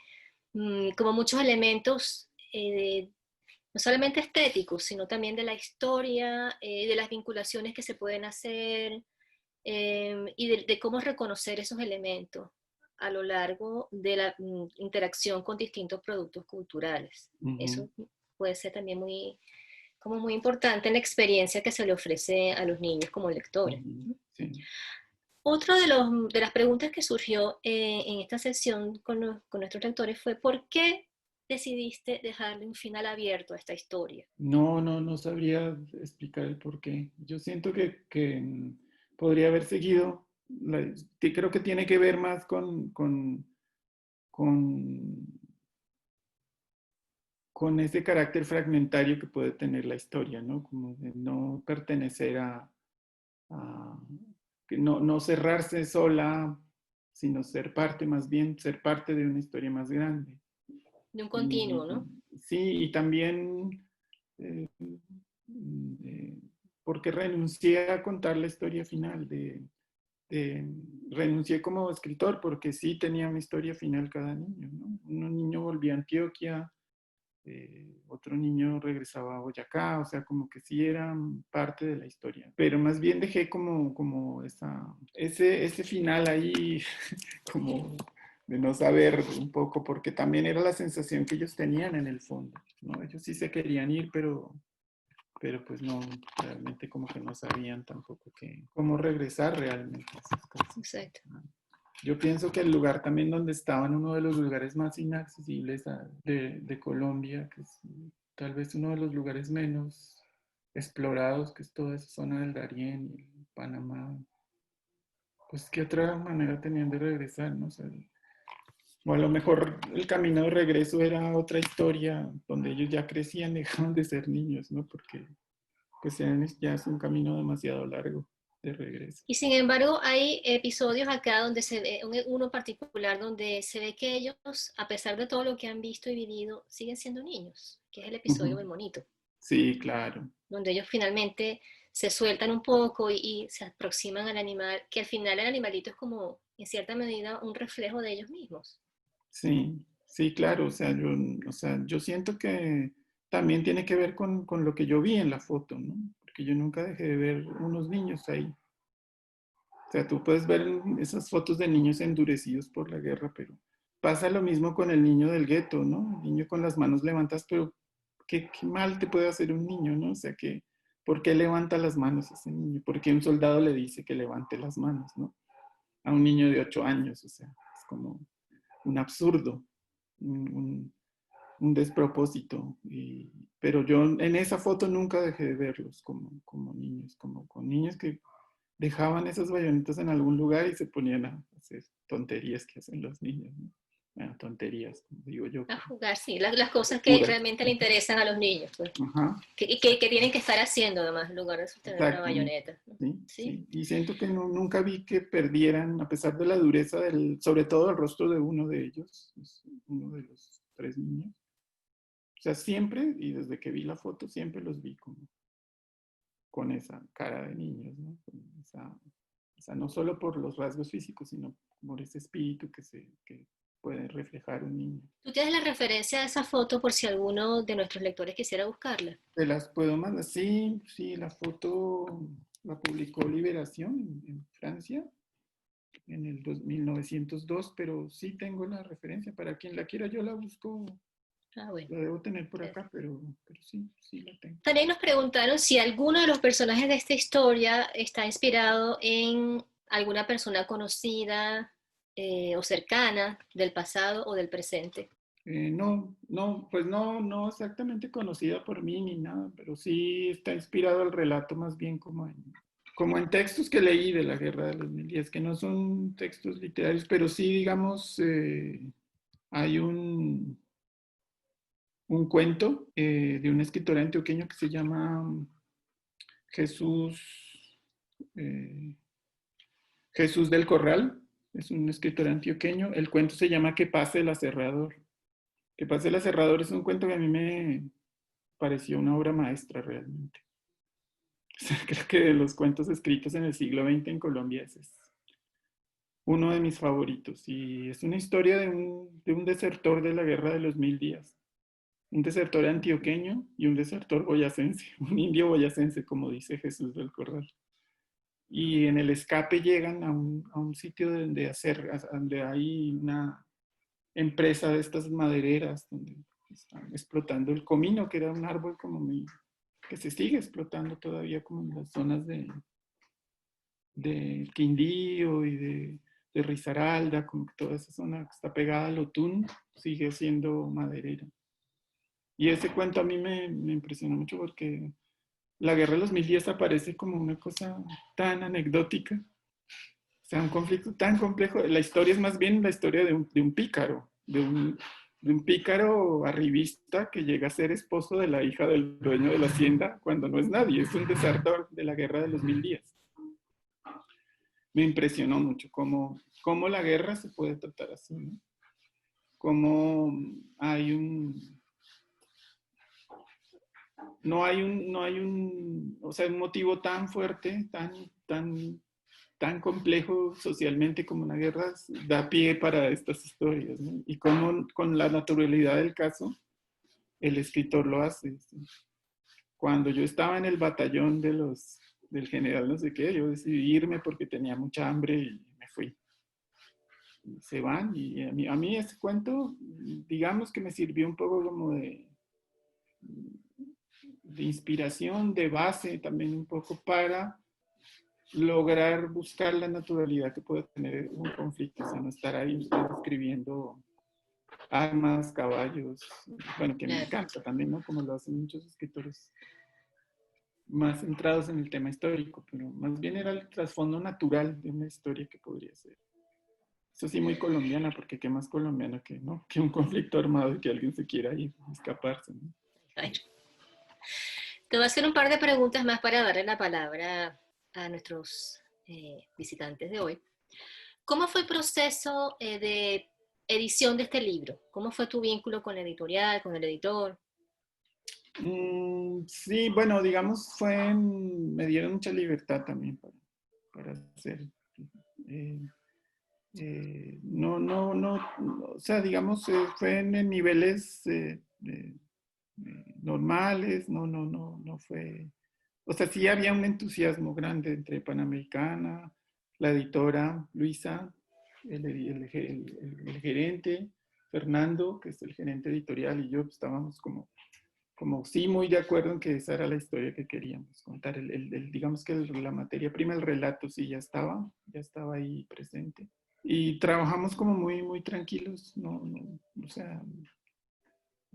como muchos elementos no solamente estéticos, sino también de la historia, de las vinculaciones que se pueden hacer y de cómo reconocer esos elementos a lo largo de la interacción con distintos productos culturales. ujú, Eso puede ser también como muy importante en la experiencia que se le ofrece a los niños como lectores. ujú, sí. Otra de las preguntas que surgió en esta sesión con nuestros lectores fue ¿por qué decidiste dejarle un final abierto a esta historia? No sabría explicar el por qué. Yo siento que podría haber seguido, que creo que tiene que ver más con, con ese carácter fragmentario que puede tener la historia, ¿no? Como de no pertenecer a que no cerrarse sola, sino ser parte, más bien ser parte de una historia más grande. De un continuo, Y, ¿no? sí, y también eh, eh, porque renuncié a contar la historia final renuncié como escritor porque sí tenía una historia final cada niño, ¿no? Un niño volvía a Antioquia, otro niño regresaba a Boyacá, o sea, como que sí eran parte de la historia, pero más bien dejé como ese final ahí, como de no saber un poco, porque también era la sensación que ellos tenían en el fondo, ¿no? Ellos sí se querían ir, pero pues no, realmente como que no sabían tampoco cómo regresar realmente a sus casas. Exacto. Yo pienso que el lugar también donde estaban, uno de los lugares más inaccesibles de Colombia, que es tal vez uno de los lugares menos explorados, que es toda esa zona del Darién y Panamá, pues qué otra manera tenían de regresar, ¿no? O sea, o a lo mejor el camino de regreso era otra historia donde ellos ya crecían, dejaban de ser niños, ¿no? Porque pues ya es un camino demasiado largo de regreso. Y sin embargo, hay episodios acá donde se ve, uno particular, donde se ve que ellos, a pesar de todo lo que han visto y vivido, siguen siendo niños, que es el episodio del monito, Sí, claro. donde ellos finalmente se sueltan un poco y se aproximan al animal, que al final el animalito es como, en cierta medida, un reflejo de ellos mismos. Sí, sí, claro. O sea, yo siento que también tiene que ver con lo que yo vi en la foto, ¿no? Porque yo nunca dejé de ver unos niños ahí. O sea, tú puedes ver esas fotos de niños endurecidos por la guerra, pero pasa lo mismo con el niño del gueto, ¿no? El niño con las manos levantadas, pero qué mal te puede hacer un niño, ¿no? O sea, ¿por qué levanta las manos ese niño? ¿Por qué un soldado le dice que levante las manos, ¿no? A un niño de 8 años, o sea, es como un absurdo. un- un despropósito. Pero yo en esa foto nunca dejé de verlos como niños, como con niños que dejaban esas bayonetas en algún lugar y se ponían a hacer tonterías que hacen los niños, ¿no? Bueno, tonterías, como digo yo, A pero jugar, sí, las cosas que locuras. realmente le interesan a los niños, pues, Ajá, que tienen que estar haciendo además, en lugar de sostener una exacto. bayoneta, ¿no? Sí, Sí, sí. Y siento que nunca vi que perdieran, a pesar de la dureza sobre todo el rostro de uno de ellos, es uno de los tres niños. O sea, siempre, y desde que vi la foto, siempre los vi con esa cara de niños, ¿no? O sea, no solo por los rasgos físicos, sino por ese espíritu que puede reflejar un niño. tú tienes la referencia de esa foto por si alguno de nuestros lectores quisiera buscarla. Te las puedo mandar. Sí, sí, la foto la publicó Liberación en Francia en el 1902, pero sí tengo la referencia. Para quien la quiera, yo la busco, Ah, bueno. la debo tener por acá, pero sí, sí la tengo. También nos preguntaron si alguno de los personajes de esta historia está inspirado en alguna persona conocida o cercana del pasado o del presente. No, no, pues no, no exactamente conocida por mí ni nada, pero sí está inspirado el relato más bien como en textos que leí de la Guerra de los Mil Días, que no son textos literarios, pero sí, digamos, hay un cuento de un escritor antioqueño que se llama Jesús, eh, Jesús del Corral, es un escritor antioqueño. El cuento se llama Que pase el aserrador. Que pase el aserrador es un cuento que a mí me pareció una obra maestra realmente. O sea, creo que de los cuentos escritos en el siglo XX en Colombia ese es uno de mis favoritos. Y es una historia de un desertor de la Guerra de los Mil Días. Un desertor antioqueño y un desertor boyacense, un indio boyacense, como dice Jesús del Corral. Y en el escape llegan a un sitio donde hay una empresa de estas madereras, donde están explotando el comino, que era un árbol que se sigue explotando todavía como en las zonas de Quindío y de Risaralda, como que toda esa zona que está pegada al Otún, sigue siendo maderera. Y ese cuento a mí me impresionó mucho porque la Guerra de los Mil Días aparece como una cosa tan anecdótica, o sea, un conflicto tan complejo. La historia es más bien la historia de un pícaro, de un pícaro arribista que llega a ser esposo de la hija del dueño de la hacienda cuando no es nadie, es un desertor de la Guerra de los Mil Días. Me impresionó mucho cómo la guerra se puede tratar así, ¿no? Cómo hay o sea, un motivo tan fuerte, tan complejo socialmente como una guerra, da pie para estas historias, ¿no? Y cómo con la naturalidad del caso, el escritor lo hace. ¿Sí? Cuando yo estaba en el batallón del general no sé qué, yo decidí irme porque tenía mucha hambre y me fui. Y se van y a mí ese cuento, digamos que me sirvió un poco como de inspiración, de base también un poco para lograr buscar la naturalidad que puede tener un conflicto, o sea, no estar ahí escribiendo armas, caballos, bueno, que me Claro. encanta también, ¿no? Como lo hacen muchos escritores más centrados en el tema histórico, pero más bien era el trasfondo natural de una historia que podría ser. Eso sí, muy colombiana, porque qué más colombiana que, ¿no? Que un conflicto armado y que alguien se quiera ir, escaparse, ¿no? Bueno, te voy a hacer un par de preguntas más para darle la palabra a nuestros visitantes de hoy. ¿Cómo fue el proceso de edición de este libro? ¿Cómo fue tu vínculo con la editorial, con el editor? Sí, bueno, digamos, me dieron mucha libertad también para hacer. eh, no, o sea, digamos, fue en niveles normales, no fue, o sea, sí había un entusiasmo grande entre Panamericana, la editora Luisa, el gerente, Fernando, que es el gerente editorial, y yo pues, estábamos como sí muy de acuerdo en que esa era la historia que queríamos contar. Digamos que la materia prima, el relato sí ya estaba ahí presente. Y trabajamos como muy, muy tranquilos, o sea,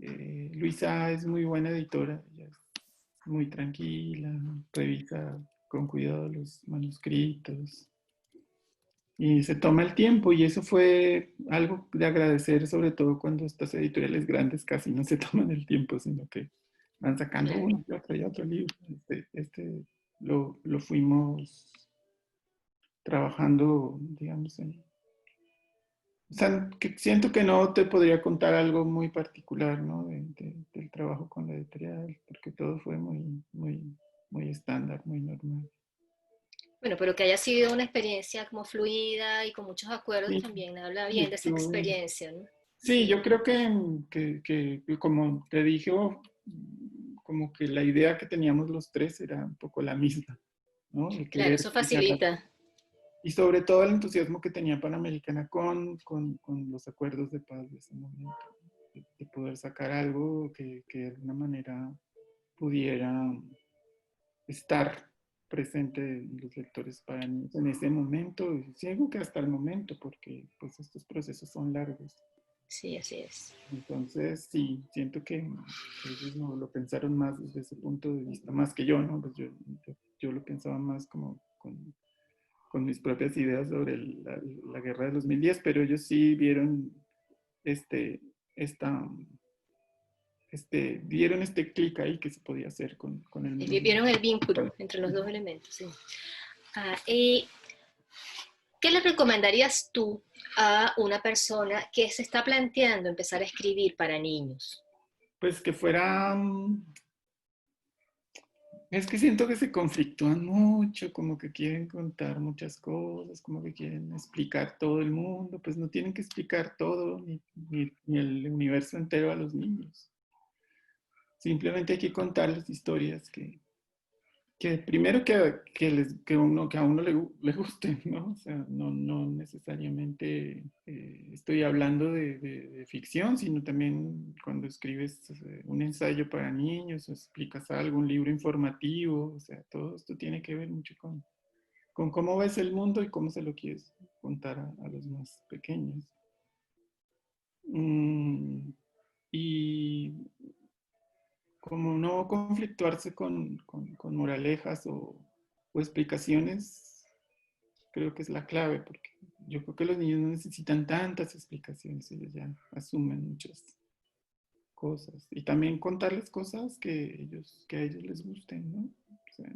Luisa es muy buena editora, ella es muy tranquila, revisa con cuidado los manuscritos y se toma el tiempo, y eso fue algo de agradecer, sobre todo cuando estas editoriales grandes casi no se toman el tiempo, sino que van sacando Claro. uno y otro libro. Lo fuimos trabajando, digamos, o sea, que siento que no te podría contar algo muy particular, ¿no? Del trabajo con la editorial, porque todo fue muy estándar, muy normal. Bueno, pero que haya sido una experiencia como fluida y con muchos acuerdos Sí, también habla y bien de esa estuvo- experiencia, ¿no? sí, Sí, yo creo que como te dije, como que la idea que teníamos los tres era un poco la misma, ¿no? El claro, querer eso explicar las cosas. facilita. Y sobre todo el entusiasmo que tenía Panamericana con los acuerdos de paz de ese momento, de poder sacar algo que de alguna manera pudiera estar presente en los lectores para niños en ese momento, y digo que hasta el momento, porque pues estos procesos son largos. Sí, así es. Entonces, sí, siento que ellos no lo pensaron más desde ese punto de vista, más que yo, ¿no? Pues yo lo pensaba más como con mis propias ideas sobre la guerra de los 1010, pero ellos sí vieron este, esta, dieron este clic ahí que se podía hacer con el mundo. Vieron el vínculo entre los dos elementos, sí. ¿Y qué le recomendarías tú a una persona que se está planteando empezar a escribir para niños? Pues que fuera, es que siento que se conflictúan mucho, como que quieren contar muchas cosas, como que quieren explicar todo el mundo, pues no tienen que explicar todo, ni el universo entero a los niños. Simplemente hay que contarles historias que primero que a uno le guste, ¿no? O sea, no necesariamente estoy hablando de ficción, sino también cuando escribes un ensayo para niños o explicas algo, un libro informativo, o sea, todo esto tiene que ver mucho con cómo ves el mundo y cómo se lo quieres contar a los más pequeños. Mm, y como no conflictuarse con moralejas o explicaciones, creo que es la clave, porque yo creo que los niños no necesitan tantas explicaciones, ellos ya asumen muchas cosas. Y también contarles cosas que a ellos les gusten, ¿no? O sea,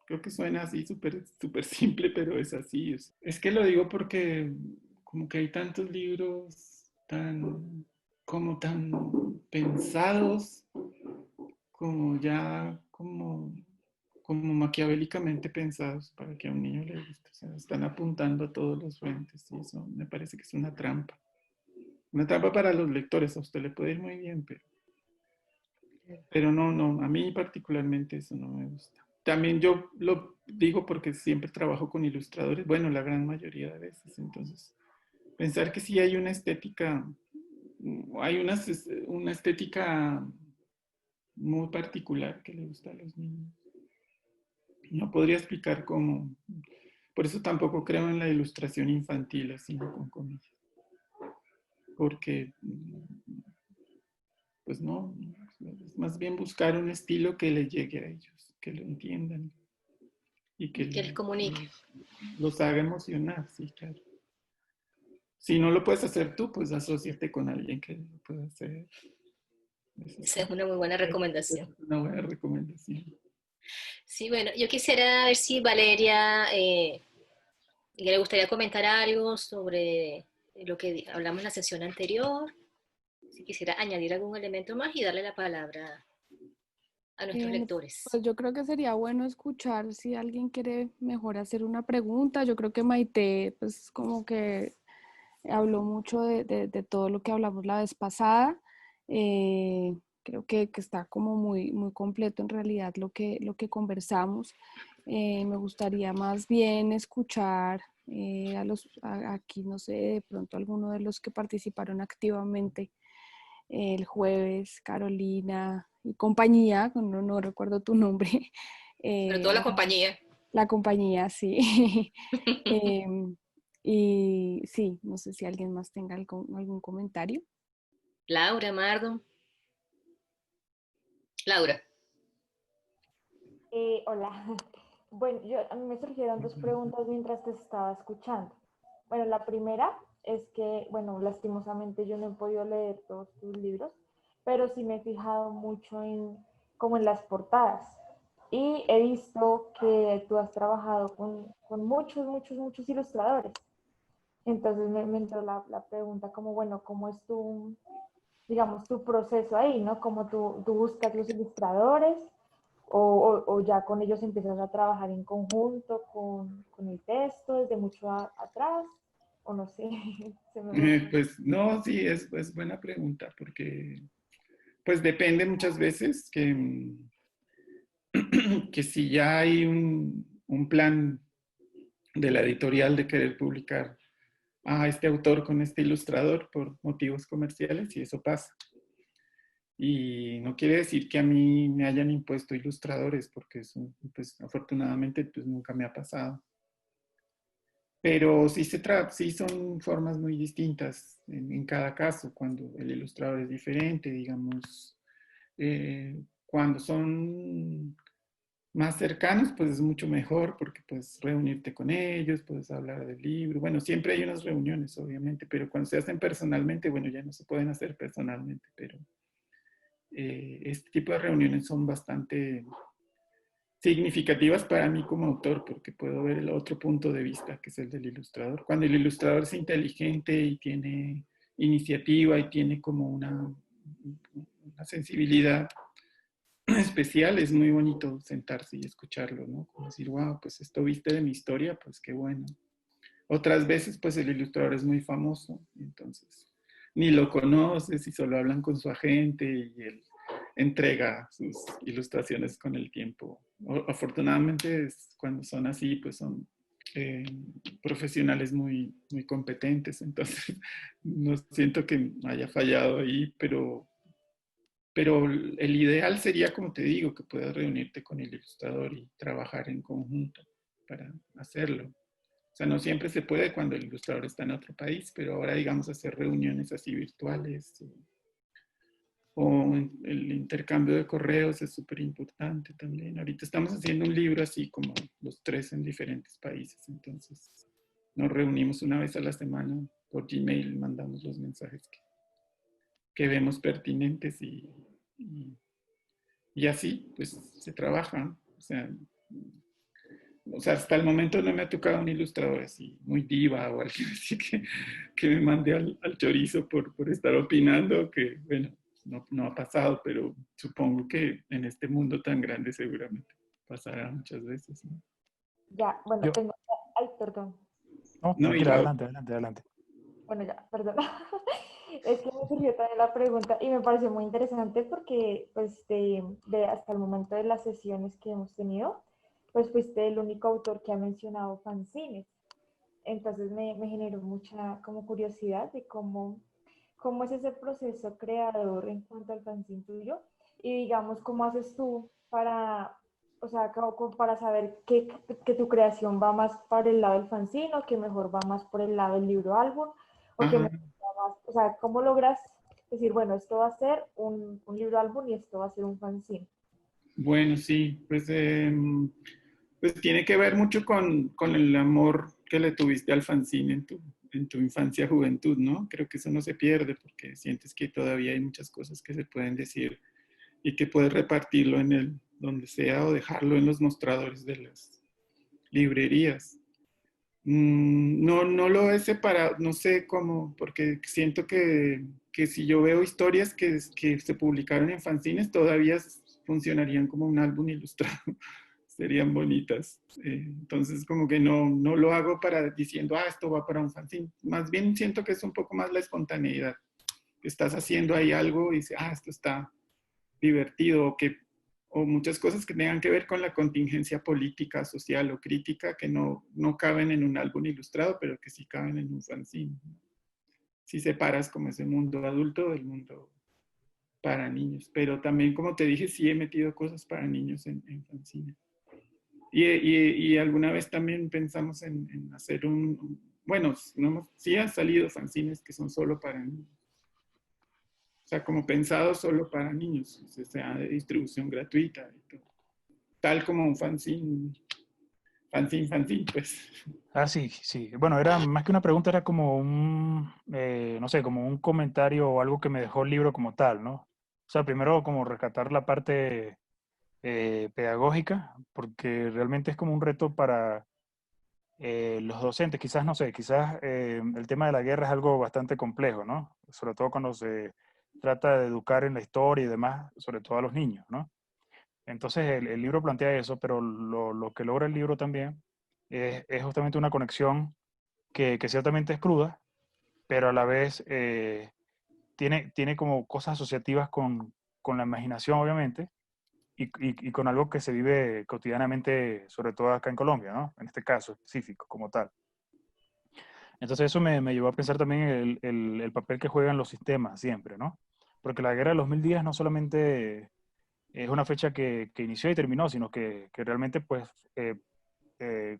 creo que suena así súper simple, pero es así. Es que lo digo porque como que hay tantos libros como tan pensados, como ya como maquiavélicamente pensados para que a un niño le guste. O sea, están apuntando a todos los frentes, y eso me parece que es una trampa. Una trampa para los lectores, a usted le puede ir muy bien, pero no, a mí particularmente eso no me gusta. También yo lo digo porque siempre trabajo con ilustradores, bueno, la gran mayoría de veces, entonces pensar que sí hay una estética, una estética muy particular que le gusta a los niños. No podría explicar cómo. Por eso tampoco creo en la ilustración infantil, así con comillas. Porque, pues no, es más bien buscar un estilo que le llegue a ellos, que lo entiendan y que Que les comunique. los haga emocionar, sí, claro. Si no lo puedes hacer tú, pues asociate con alguien que lo pueda hacer. Eso Esa sí, es una muy buena es recomendación. una buena recomendación. Sí, bueno, yo quisiera ver si Valeria le gustaría comentar algo sobre lo que hablamos en la sesión anterior, si quisiera añadir algún elemento más y darle la palabra a nuestros lectores. Pues yo creo que sería bueno escuchar si alguien quiere mejor hacer una pregunta. Yo creo que Maite, pues como que habló mucho de todo lo que hablamos la vez pasada. Creo que está como muy completo en realidad lo que conversamos. Me gustaría más bien escuchar aquí, no sé, de pronto alguno de los que participaron activamente el jueves, Carolina y compañía, no recuerdo tu nombre. Sobre todo la Bueno, compañía. la compañía, sí. Em, y sí, no sé si alguien más tenga algún comentario. Laura, Mardo. Laura. Hola. Bueno, a mí me surgieron dos preguntas mientras te estaba escuchando. Bueno, la primera es que, bueno, lastimosamente yo no he podido leer todos tus libros, pero sí me he fijado mucho como en las portadas. Y he visto que tú has trabajado con muchos, muchos, muchos ilustradores. Entonces me entró la pregunta como, bueno, ¿cómo es tu, digamos, tu proceso ahí, ¿no? ¿Cómo tú buscas los ilustradores o ya con ellos empiezas a trabajar en conjunto con el texto desde mucho atrás? O no sé, se me fue. Pues no, sí, es buena pregunta, porque pues depende muchas veces que si ya hay un plan de la editorial de querer publicar a este autor con este ilustrador por motivos comerciales, y eso pasa. Y no quiere decir que a mí me hayan impuesto ilustradores, porque eso, pues afortunadamente, pues nunca me ha pasado. Pero sí son formas muy distintas en cada caso, cuando el ilustrador es diferente, digamos, cuando son más cercanos, pues es mucho mejor porque puedes reunirte con ellos, puedes hablar del libro. Bueno, siempre hay unas reuniones, obviamente, pero cuando se hacen personalmente, bueno, ya no se pueden hacer personalmente, pero este tipo de reuniones son bastante significativas para mí como autor, porque puedo ver el otro punto de vista, que es el del ilustrador. Cuando el ilustrador es inteligente y tiene iniciativa y tiene como una sensibilidad especial, es muy bonito sentarse y escucharlo, ¿no? Como decir, wow, pues esto viste de mi historia, pues qué bueno. Otras veces, pues el ilustrador es muy famoso, entonces ni lo conoces y solo hablan con su agente y él entrega sus ilustraciones con el tiempo. Afortunadamente, cuando son así, pues son eh, profesionales muy, muy competentes, entonces no siento que haya fallado ahí, pero el ideal sería, como te digo, que puedas reunirte con el ilustrador y trabajar en conjunto para hacerlo. O sea, no siempre se puede cuando el ilustrador está en otro país, pero ahora, digamos, hacer reuniones así virtuales o el intercambio de correos es súper importante también. Ahorita estamos haciendo un libro así como los tres en diferentes países, entonces nos reunimos una vez a la semana por Gmail, mandamos los mensajes que vemos pertinentes y así, pues se trabaja. O sea, hasta el momento no me ha tocado un ilustrador así, muy diva o alguien así que me mande al chorizo por estar opinando, que bueno, no ha pasado, pero supongo que en este mundo tan grande seguramente pasará muchas veces, ¿no? Ya, bueno, Yo, tengo, ay, perdón. no, No, y tranquila, yo, adelante, adelante, adelante. Bueno, ya, perdón. Es que me surgió también la pregunta y me pareció muy interesante porque pues hasta el momento de las sesiones que hemos tenido, pues fuiste el único autor que ha mencionado fanzines. Entonces me generó mucha como curiosidad de cómo es ese proceso creador en cuanto al fanzine tuyo y digamos cómo haces tú para, o sea, como para saber que tu creación va más para el lado del fanzine o que mejor va más por el lado del libro álbum o que ajá, mejor va más, o sea, cómo logras decir, bueno, esto va a ser un libro álbum y esto va a ser un fanzine. bueno, sí, pues tiene que ver mucho con el amor que le tuviste al fanzine en tu infancia, juventud, ¿no? Creo que eso no se pierde porque sientes que todavía hay muchas cosas que se pueden decir y que puedes repartirlo donde sea o dejarlo en los mostradores de las librerías. No lo he separado, no sé cómo, porque siento que si yo veo historias que se publicaron en fanzines, todavía funcionarían como un álbum ilustrado, serían bonitas. Entonces, como que no lo hago para diciendo, esto va para un fanzine. Más bien siento que es un poco más la espontaneidad. Estás haciendo ahí algo y dices, esto está divertido, o muchas cosas que tengan que ver con la contingencia política, social o crítica que no caben en un álbum ilustrado, pero que sí caben en un fanzine. Si separas como ese mundo adulto del mundo para niños. Pero también, como te dije, sí he metido cosas para niños en fanzine. Y alguna vez también pensamos en hacer bueno, sí han salido fanzines que son solo para niños. O sea, como pensado solo para niños, o sea, de distribución gratuita y todo. Tal como un fanzine, pues. Ah, sí, sí. Bueno, era más que una pregunta, era como no sé, como un comentario o algo que me dejó el libro como tal, ¿no? O sea, primero como rescatar la parte pedagógica, porque realmente es como un reto para los docentes. Quizás, no sé, quizás el tema de la guerra es algo bastante complejo, ¿no? Sobre todo cuando se trata de educar en la historia y demás, sobre todo a los niños, ¿no? Entonces el libro plantea eso, pero lo que logra el libro también es justamente una conexión que ciertamente es cruda, pero a la vez tiene como cosas asociativas con la imaginación, obviamente, y con algo que se vive cotidianamente, sobre todo acá en Colombia, ¿no? En este caso específico, como tal. Entonces eso me llevó a pensar también el papel que juegan los sistemas siempre, ¿no? Porque la guerra de los 1000 días no solamente es una fecha que inició y terminó, sino que realmente pues eh,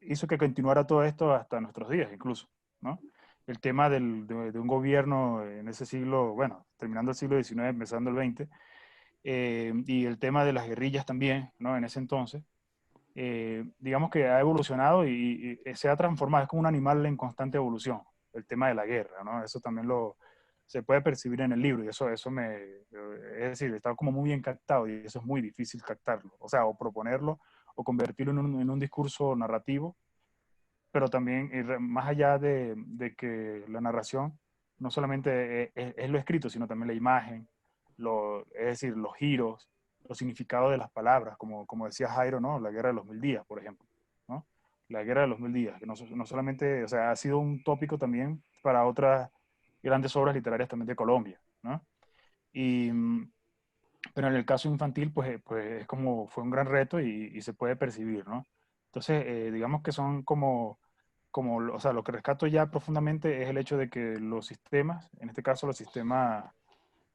hizo que continuara todo esto hasta nuestros días incluso, ¿no? El tema de un gobierno en ese siglo, bueno, terminando el siglo XIX, empezando el XX, y el tema de las guerrillas también, ¿no? En ese entonces, digamos que ha evolucionado y se ha transformado, es como un animal en constante evolución, el tema de la guerra, ¿no? Eso también se puede percibir en el libro y es decir, está como muy bien captado y eso es muy difícil captarlo, o sea, o proponerlo o convertirlo en un discurso narrativo, pero también más allá de que la narración no solamente es lo escrito, sino también la imagen, es decir, los giros, los significados de las palabras, como decía Jairo, ¿no? La guerra de los 1000 días, por ejemplo, ¿no? La guerra de los 1000 días, que no solamente, o sea, ha sido un tópico también para otras grandes obras literarias también de Colombia, ¿no? Y, pero en el caso infantil, pues es como, fue un gran reto y se puede percibir, ¿no? Entonces, digamos que son o sea, lo que rescato ya profundamente es el hecho de que los sistemas, en este caso los sistemas,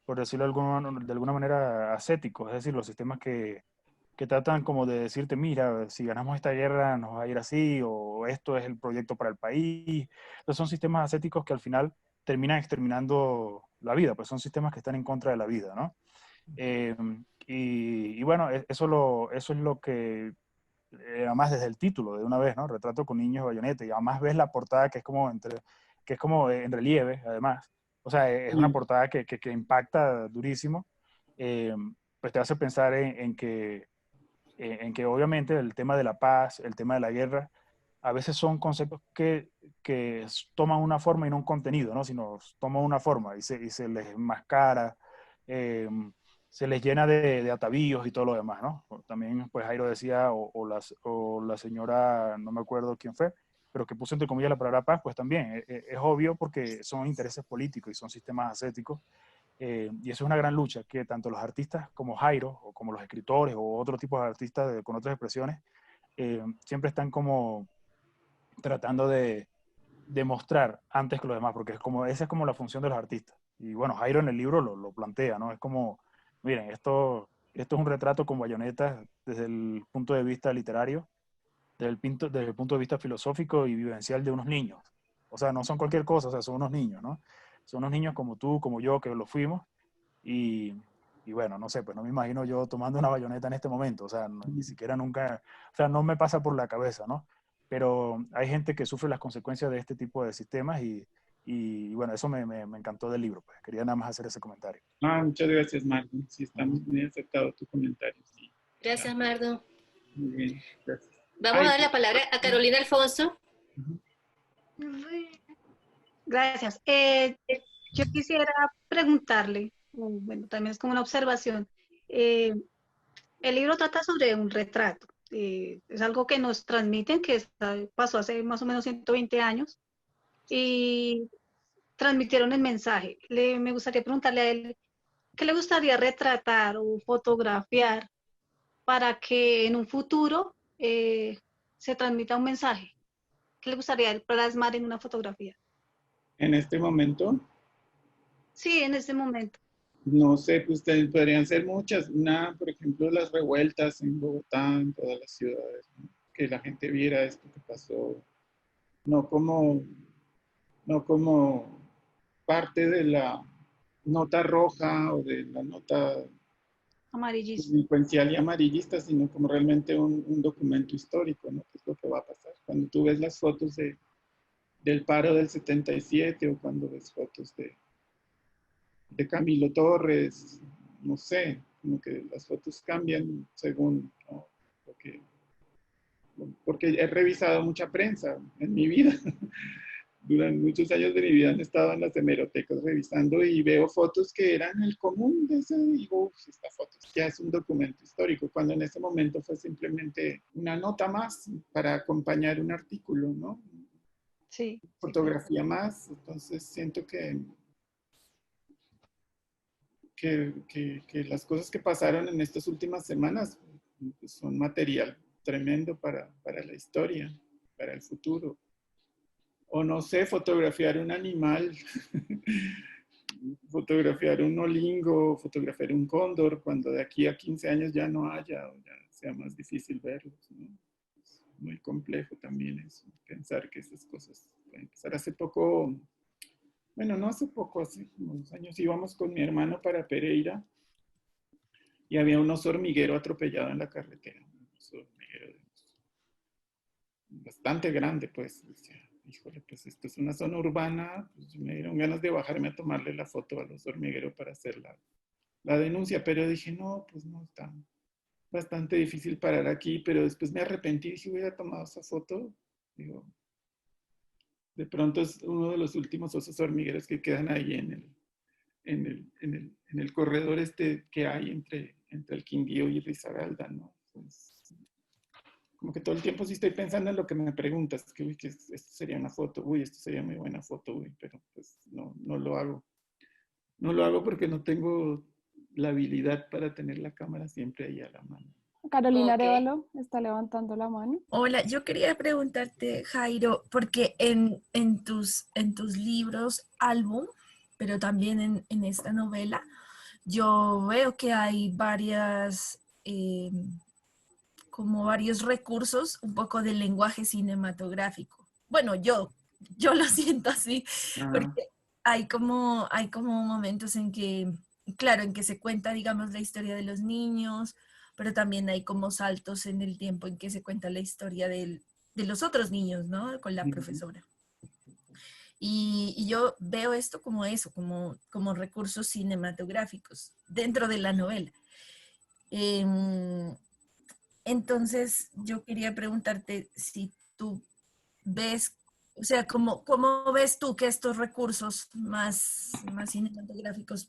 por decirlo de alguna manera, ascéticos, es decir, los sistemas que tratan como de decirte, mira, si ganamos esta guerra nos va a ir así, o esto es el proyecto para el país. Entonces son sistemas ascéticos que al final terminan exterminando la vida, pues son sistemas que están en contra de la vida, ¿no? Eh, y bueno, eso es lo que además desde el título de una vez, ¿no? Retrato con niños Bayonetta, y además ves la portada que es como en relieve, además. O sea, es una portada que impacta durísimo, eh, pues te hace pensar en que obviamente el tema de la paz, el tema de la guerra, a veces son conceptos que toman una forma y no un contenido, ¿no? Sino toman una forma y se les enmascara, eh, se les llena de atavíos y todo lo demás, ¿no? También, pues Jairo decía, o la señora, no me acuerdo quién fue, pero que puso entre comillas la palabra paz, pues también es obvio porque son intereses políticos y son sistemas ascéticos, y eso es una gran lucha que tanto los artistas como Jairo, o como los escritores, o otro tipo de artistas con otras expresiones, siempre están como tratando de mostrar antes que los demás, porque esa es como la función de los artistas. Y bueno, Jairo en el libro lo plantea, ¿no? Es como, miren, esto es un retrato con bayonetas desde el punto de vista literario, desde el punto de vista filosófico y vivencial de unos niños. O sea, no son cualquier cosa, o sea, son unos niños, ¿no? Son unos niños como tú, como yo, que lo fuimos, y, y bueno, no sé, pues no me imagino yo tomando una bayoneta en este momento, o sea, ni siquiera nunca, o sea, no me pasa por la cabeza, ¿no? Pero hay gente que sufre las consecuencias de este tipo de sistemas y bueno, eso me encantó del libro, pues quería nada más hacer ese comentario. Muchas gracias, Marlon. Sí, está muy aceptado tu comentario. Sí, Gracias, Mardo. muy bien, gracias. Vamos a dar la palabra a Carolina Alfonso. Gracias. Yo quisiera preguntarle, bueno, también es como una observación. El libro trata sobre un retrato. Es algo que nos transmiten, pasó hace más o menos 120 años y transmitieron el mensaje. Me gustaría preguntarle a él, ¿qué le gustaría retratar o fotografiar para que en un futuro se transmita un mensaje? ¿Qué le gustaría a él plasmar en una fotografía? En este momento, Sí, en este momento. no sé, pues podrían ser muchas. Una, por ejemplo, las revueltas en Bogotá, en todas las ciudades, ¿no? Que la gente viera esto que pasó, no como, no como parte nota roja o de la nota Amarillista. delincuencial y amarillista, sino como realmente un documento histórico, ¿no? ¿Qué es lo que va a pasar? Cuando tú ves las fotos del paro del 77 o cuando ves fotos de Camilo Torres, no sé, como que las fotos cambian según, ¿no? Porque he revisado mucha prensa en mi vida. Durante muchos años de mi vida han estado en las hemerotecas revisando y veo fotos que eran el común de ese, y digo, "Uf, esta foto ya es un documento histórico", cuando en ese momento fue simplemente una nota más para acompañar un artículo, ¿no? Sí, sí, Fotografía más, entonces siento que las cosas que pasaron en estas últimas semanas pues, son material tremendo para la historia, para el futuro. O no sé, fotografiar un animal, fotografiar un olingo, fotografiar un cóndor, cuando de aquí a 15 años ya no haya, o ya sea más difícil verlos, ¿no? Es muy complejo también eso, pensar que esas cosas pueden pasar. Hace poco, bueno, no hace poco, hace unos años íbamos con mi hermano para Pereira y había un oso hormiguero atropellado en la carretera. Un oso hormiguero bastante grande, pues. Decía, híjole, pues esto es una zona urbana, pues me dieron ganas de bajarme a tomarle la foto al oso hormiguero para hacer la denuncia, pero dije, no, pues no, está bastante difícil parar aquí, pero después me arrepentí, dije, hubiera tomado esa foto. Digo, de pronto es uno de los últimos osos hormigueros que quedan ahí en el corredor este que hay entre el Quindío y Risaralda, ¿no? Entonces, como que todo el tiempo sí estoy pensando en lo que me preguntas, que uy, que esto sería una foto, uy, esto sería muy buena foto, uy, pero pues no lo hago. No lo hago porque no tengo la habilidad para tener la cámara siempre ahí a la mano. Carolina Ok. Arevalo está levantando la mano. Hola, yo quería preguntarte, Jairo, porque en tus libros, álbum, pero también en esta novela, yo veo que hay como varios recursos, un poco del lenguaje cinematográfico. Bueno, yo lo siento así, Ah, porque hay como momentos en que, claro, en que se cuenta, digamos, la historia de los niños, pero también hay como saltos en el tiempo en que se cuenta la historia de los otros niños, ¿no? Con la ujú. profesora. Y yo veo esto como eso, como recursos cinematográficos dentro de la novela. Em, entonces, yo quería preguntarte si tú ves, o sea, ¿cómo ves tú que estos recursos más cinematográficos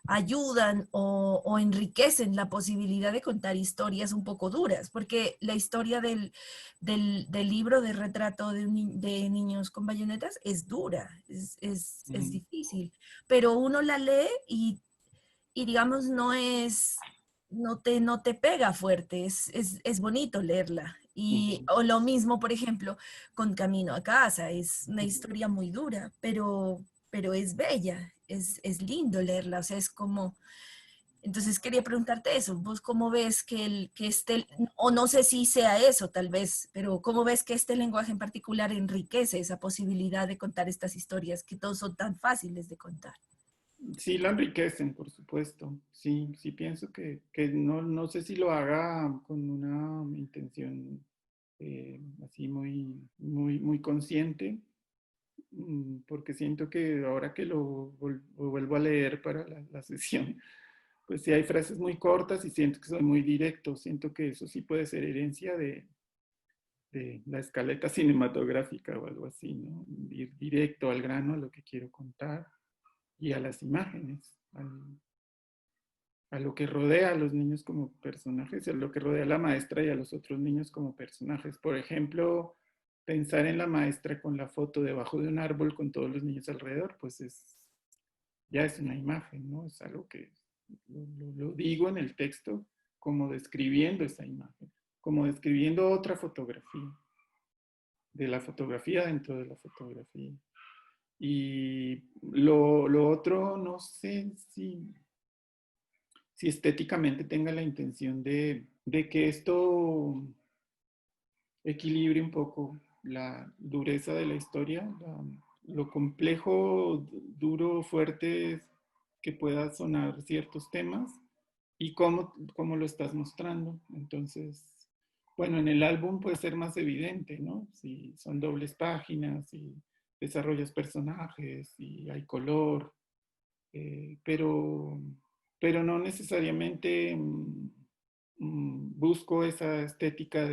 ayudan o enriquecen la posibilidad de contar historias un poco duras? Porque la historia del libro de retrato de niños con bayonetas es dura, es Mm, difícil, pero uno la lee y digamos, no te pega fuerte, es bonito leerla. ujú, O lo mismo, por ejemplo, con Camino a casa, es una historia muy dura, pero es bella, es lindo leerla, o sea, es como... Entonces quería preguntarte eso, ¿vos cómo ves o no sé si sea eso tal vez, pero cómo ves que este lenguaje en particular enriquece esa posibilidad de contar estas historias que todos son tan fáciles de contar? sí, lo enriquecen, por supuesto. Sí, sí pienso que no sé si lo haga con una intención así muy consciente, porque siento que ahora que lo vuelvo a leer para la sesión, pues sí hay frases muy cortas y siento que soy muy directo. Siento que eso sí puede ser herencia de la escaleta cinematográfica o algo así, ¿no? Ir directo al grano a lo que quiero contar y a las imágenes, a lo que rodea a los niños como personajes, a lo que rodea a la maestra y a los otros niños como personajes. Por ejemplo, pensar en la maestra con la foto debajo de un árbol con todos los niños alrededor, pues ya es una imagen, ¿no? Es algo que lo digo en el texto como describiendo esa imagen, como describiendo otra fotografía, de la fotografía dentro de la fotografía. Y lo otro, no sé si estéticamente tenga la intención de que esto equilibre un poco la dureza de la historia, lo complejo, duro, fuerte que pueda sonar ciertos temas y cómo lo estás mostrando. Entonces, bueno, en el álbum puede ser más evidente, ¿no? Si son dobles páginas, si desarrollas personajes, si hay color, pero no necesariamente busco esa estética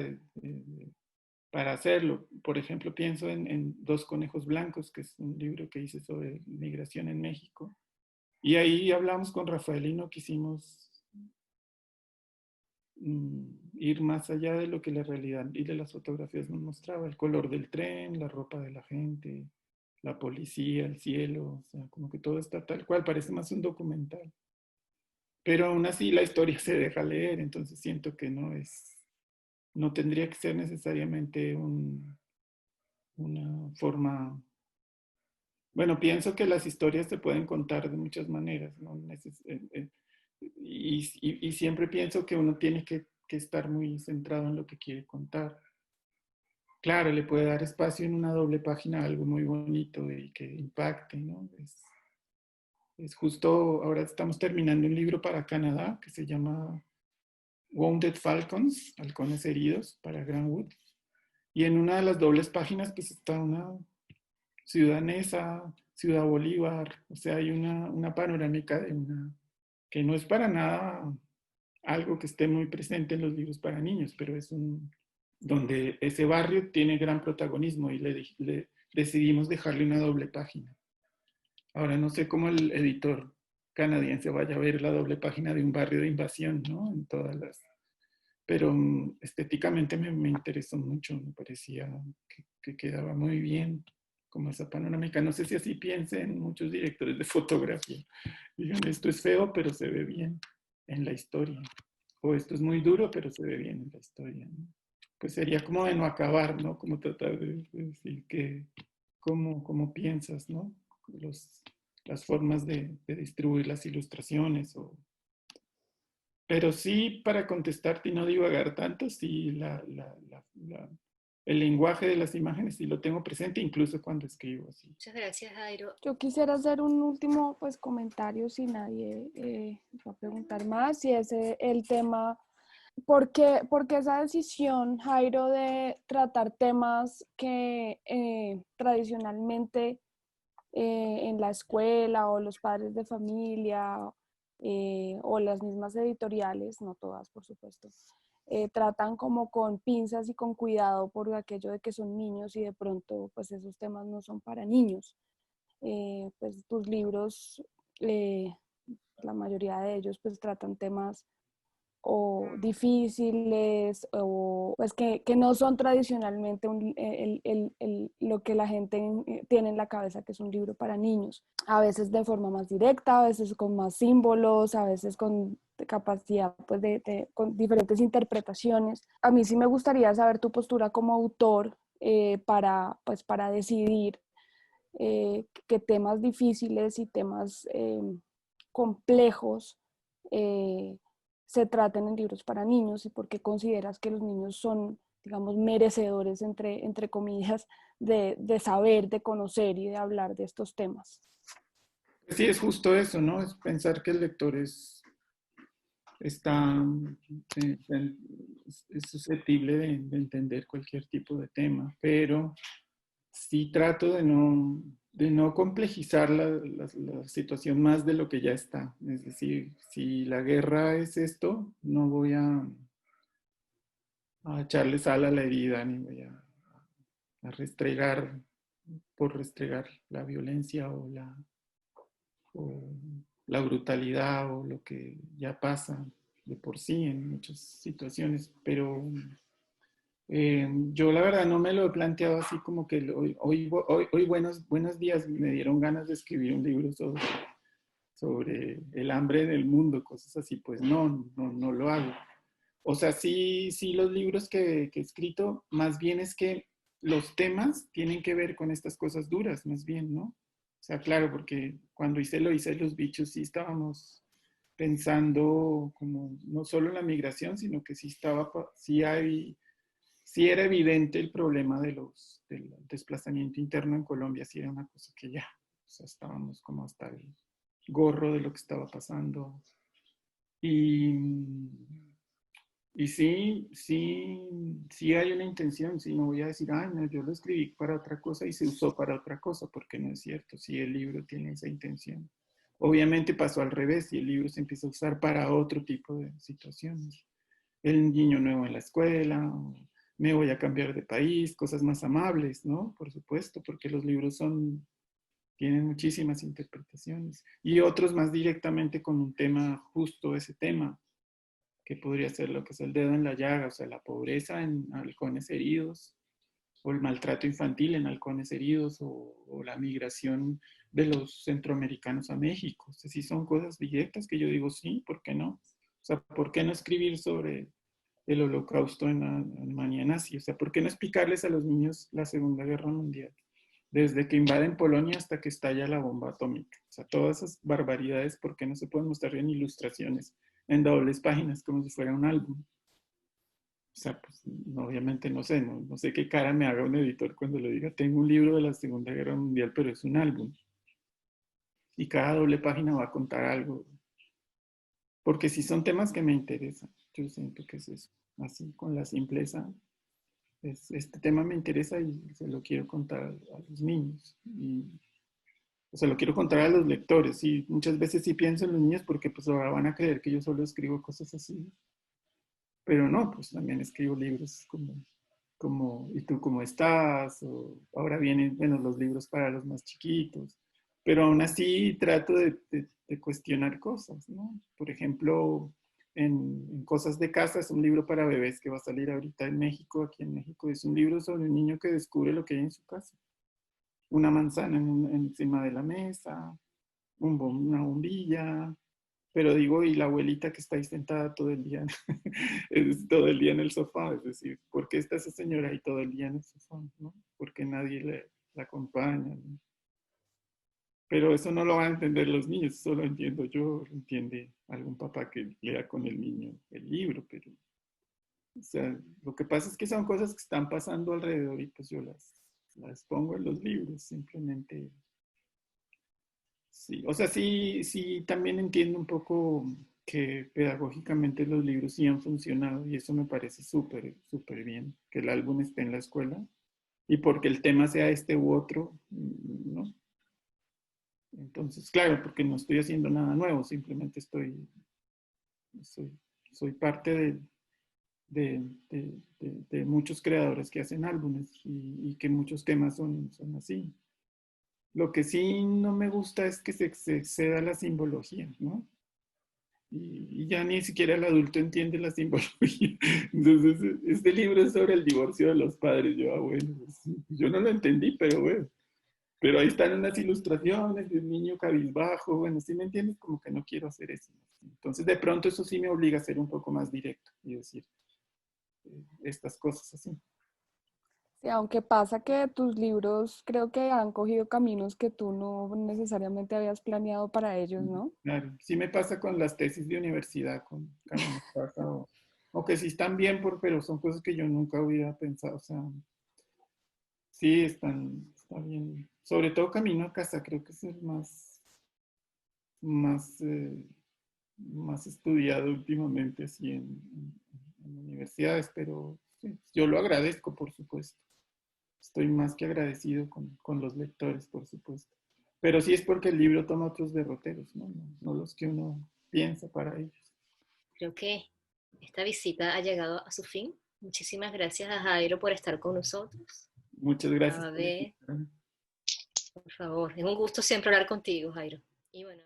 para hacerlo. Por ejemplo, pienso en Dos conejos blancos, que es un libro que hice sobre migración en México. Y ahí hablamos con Rafael y no quisimos ir más allá de lo que la realidad y de las fotografías nos mostraba. El color del tren, la ropa de la gente, la policía, el cielo, o sea, como que todo está tal cual, parece más un documental. Pero aún así la historia se deja leer, entonces siento que no tendría que ser necesariamente una forma. Bueno, pienso que las historias se pueden contar de muchas maneras, ¿no? Y siempre pienso que uno tiene que estar muy centrado en lo que quiere contar. Claro, le puede dar espacio en una doble página a algo muy bonito y que impacte, ¿no? Es justo, ahora estamos terminando un libro para Canadá que se llama Wounded Falcons, Halcones Heridos, para Granwood. Y en una de las dobles páginas pues está una ciudad Neza, Ciudad Bolívar, o sea, hay una panorámica de que no es para nada algo que esté muy presente en los libros para niños, pero es donde ese barrio tiene gran protagonismo y le decidimos dejarle una doble página. Ahora no sé cómo el editor canadiense vaya a ver la doble página de un barrio de invasión, ¿no? Pero estéticamente me interesó mucho, me parecía que quedaba muy bien como esa panorámica. No sé si así piensen muchos directores de fotografía. Digan, esto es feo, pero se ve bien en la historia. O esto es muy duro, pero se ve bien en la historia, ¿no? Pues sería como de no acabar, ¿no? Como tratar de decir cómo piensas, ¿no? Las formas de distribuir las ilustraciones. Pero sí, para contestarte y no divagar tanto, sí, el lenguaje de las imágenes sí lo tengo presente, incluso cuando escribo así. Muchas gracias, Jairo. Yo quisiera hacer un último pues, comentario si nadie va a preguntar más, y es el tema, ¿por qué esa decisión, Jairo, de tratar temas que tradicionalmente en la escuela o los padres de familia o las mismas editoriales, no todas por supuesto, tratan como con pinzas y con cuidado por aquello de que son niños y de pronto pues esos temas no son para niños? Pues tus libros, la mayoría de ellos pues tratan temas o difíciles o pues que no son tradicionalmente lo que la gente tiene en la cabeza que es un libro para niños. A veces de forma más directa, a veces con más símbolos, a veces con capacidad pues con diferentes interpretaciones. A mí sí me gustaría saber tu postura como autor para decidir que temas difíciles y temas complejos se traten en libros para niños, y por qué consideras que los niños son, digamos, merecedores, entre comillas, de saber, de conocer y de hablar de estos temas. Sí, es justo eso, ¿no? Es pensar que el lector es susceptible de entender cualquier tipo de tema, pero sí trato de no complejizar la situación más de lo que ya está. Es decir, si la guerra es esto, no voy a echarle sal a la herida, ni voy a restregar por restregar la violencia o la brutalidad o lo que ya pasa de por sí en muchas situaciones, pero yo la verdad no me lo he planteado así como que hoy buenos días, me dieron ganas de escribir un libro sobre el hambre del mundo, cosas así, pues no lo hago. O sea, sí los libros que he escrito, más bien es que los temas tienen que ver con estas cosas duras, más bien, ¿no? O sea, claro, porque cuando lo hice Los bichos, sí estábamos pensando como no solo en la migración, sino que sí era evidente el problema del desplazamiento interno en Colombia, sí era una cosa que ya, o sea, estábamos como hasta gorro de lo que estaba pasando. Y sí hay una intención, sí, no voy a decir, no, yo lo escribí para otra cosa y se usó para otra cosa, porque no es cierto, sí el libro tiene esa intención. Obviamente pasó al revés y el libro se empieza a usar para otro tipo de situaciones. El niño nuevo en la escuela, me voy a cambiar de país, cosas más amables, ¿no? Por supuesto, porque los libros tienen muchísimas interpretaciones. Y otros más directamente con un tema, justo ese tema, que podría ser lo que es el dedo en la llaga, o sea, la pobreza en halcones heridos, o el maltrato infantil en halcones heridos, o la migración de los centroamericanos a México. O sea, sí son cosas directas que yo digo, sí, ¿por qué no? O sea, ¿por qué no escribir sobre el holocausto en Alemania nazi? O sea, ¿por qué no explicarles a los niños la Segunda Guerra Mundial? Desde que invaden Polonia hasta que estalla la bomba atómica. O sea, todas esas barbaridades, ¿por qué no se pueden mostrar en ilustraciones, en dobles páginas, como si fuera un álbum? O sea, pues obviamente no sé, no sé qué cara me haga un editor cuando le diga, tengo un libro de la Segunda Guerra Mundial, pero es un álbum. Y cada doble página va a contar algo. Porque si son temas que me interesan, yo siento que es eso. Así, con la simpleza, este tema me interesa y se lo quiero contar a los niños. O sea, lo quiero contar a los lectores. Y muchas veces sí pienso en los niños porque pues ahora van a creer que yo solo escribo cosas así. Pero no, pues también escribo libros como ¿y tú cómo estás? O ahora vienen, bueno, los libros para los más chiquitos. Pero aún así trato de cuestionar cosas, ¿no? Por ejemplo, en Cosas de Casa es un libro para bebés que va a salir ahorita en México, aquí en México. Es un libro sobre un niño que descubre lo que hay en su casa. Una manzana encima de la mesa, una bombilla, pero digo, y la abuelita que está ahí sentada todo el día, todo el día en el sofá, es decir, ¿por qué está esa señora ahí todo el día en el sofá? ¿No? ¿Por qué nadie la acompaña? ¿No? Pero eso no lo van a entender los niños, eso lo entiendo yo, lo entiende algún papá que lea con el niño el libro, pero, o sea, lo que pasa es que son cosas que están pasando alrededor y pues yo las pongo en los libros, simplemente. Sí, o sea, sí, también entiendo un poco que pedagógicamente los libros sí han funcionado y eso me parece súper, súper bien, que el álbum esté en la escuela y porque el tema sea este u otro, ¿no? Entonces, claro, porque no estoy haciendo nada nuevo, simplemente soy parte de muchos creadores que hacen álbumes y que muchos temas son así. Lo que sí no me gusta es que se exceda la simbología, ¿no? Y ya ni siquiera el adulto entiende la simbología. Entonces, este libro es sobre el divorcio de los padres. Bueno, pues, yo no lo entendí, pero bueno. Pero ahí están unas ilustraciones de un niño cabizbajo. Bueno, ¿sí me entiendes? Como que no quiero hacer eso. Entonces, de pronto eso sí me obliga a ser un poco más directo y decir estas cosas así. Sí, aunque pasa que tus libros creo que han cogido caminos que tú no necesariamente habías planeado para ellos, ¿no? Claro, sí me pasa con las tesis de universidad, con Camino a Casa, o que sí están bien, pero son cosas que yo nunca hubiera pensado, o sea, sí está bien. Sobre todo Camino a Casa, creo que es el más, más estudiado últimamente, así en universidades, pero sí, yo lo agradezco, por supuesto. Estoy más que agradecido con los lectores, por supuesto. Pero sí es porque el libro toma otros derroteros, no los que uno piensa para ellos. Creo que esta visita ha llegado a su fin. Muchísimas gracias a Jairo por estar con nosotros. Muchas gracias. A ver, por favor, es un gusto siempre hablar contigo, Jairo. Y bueno.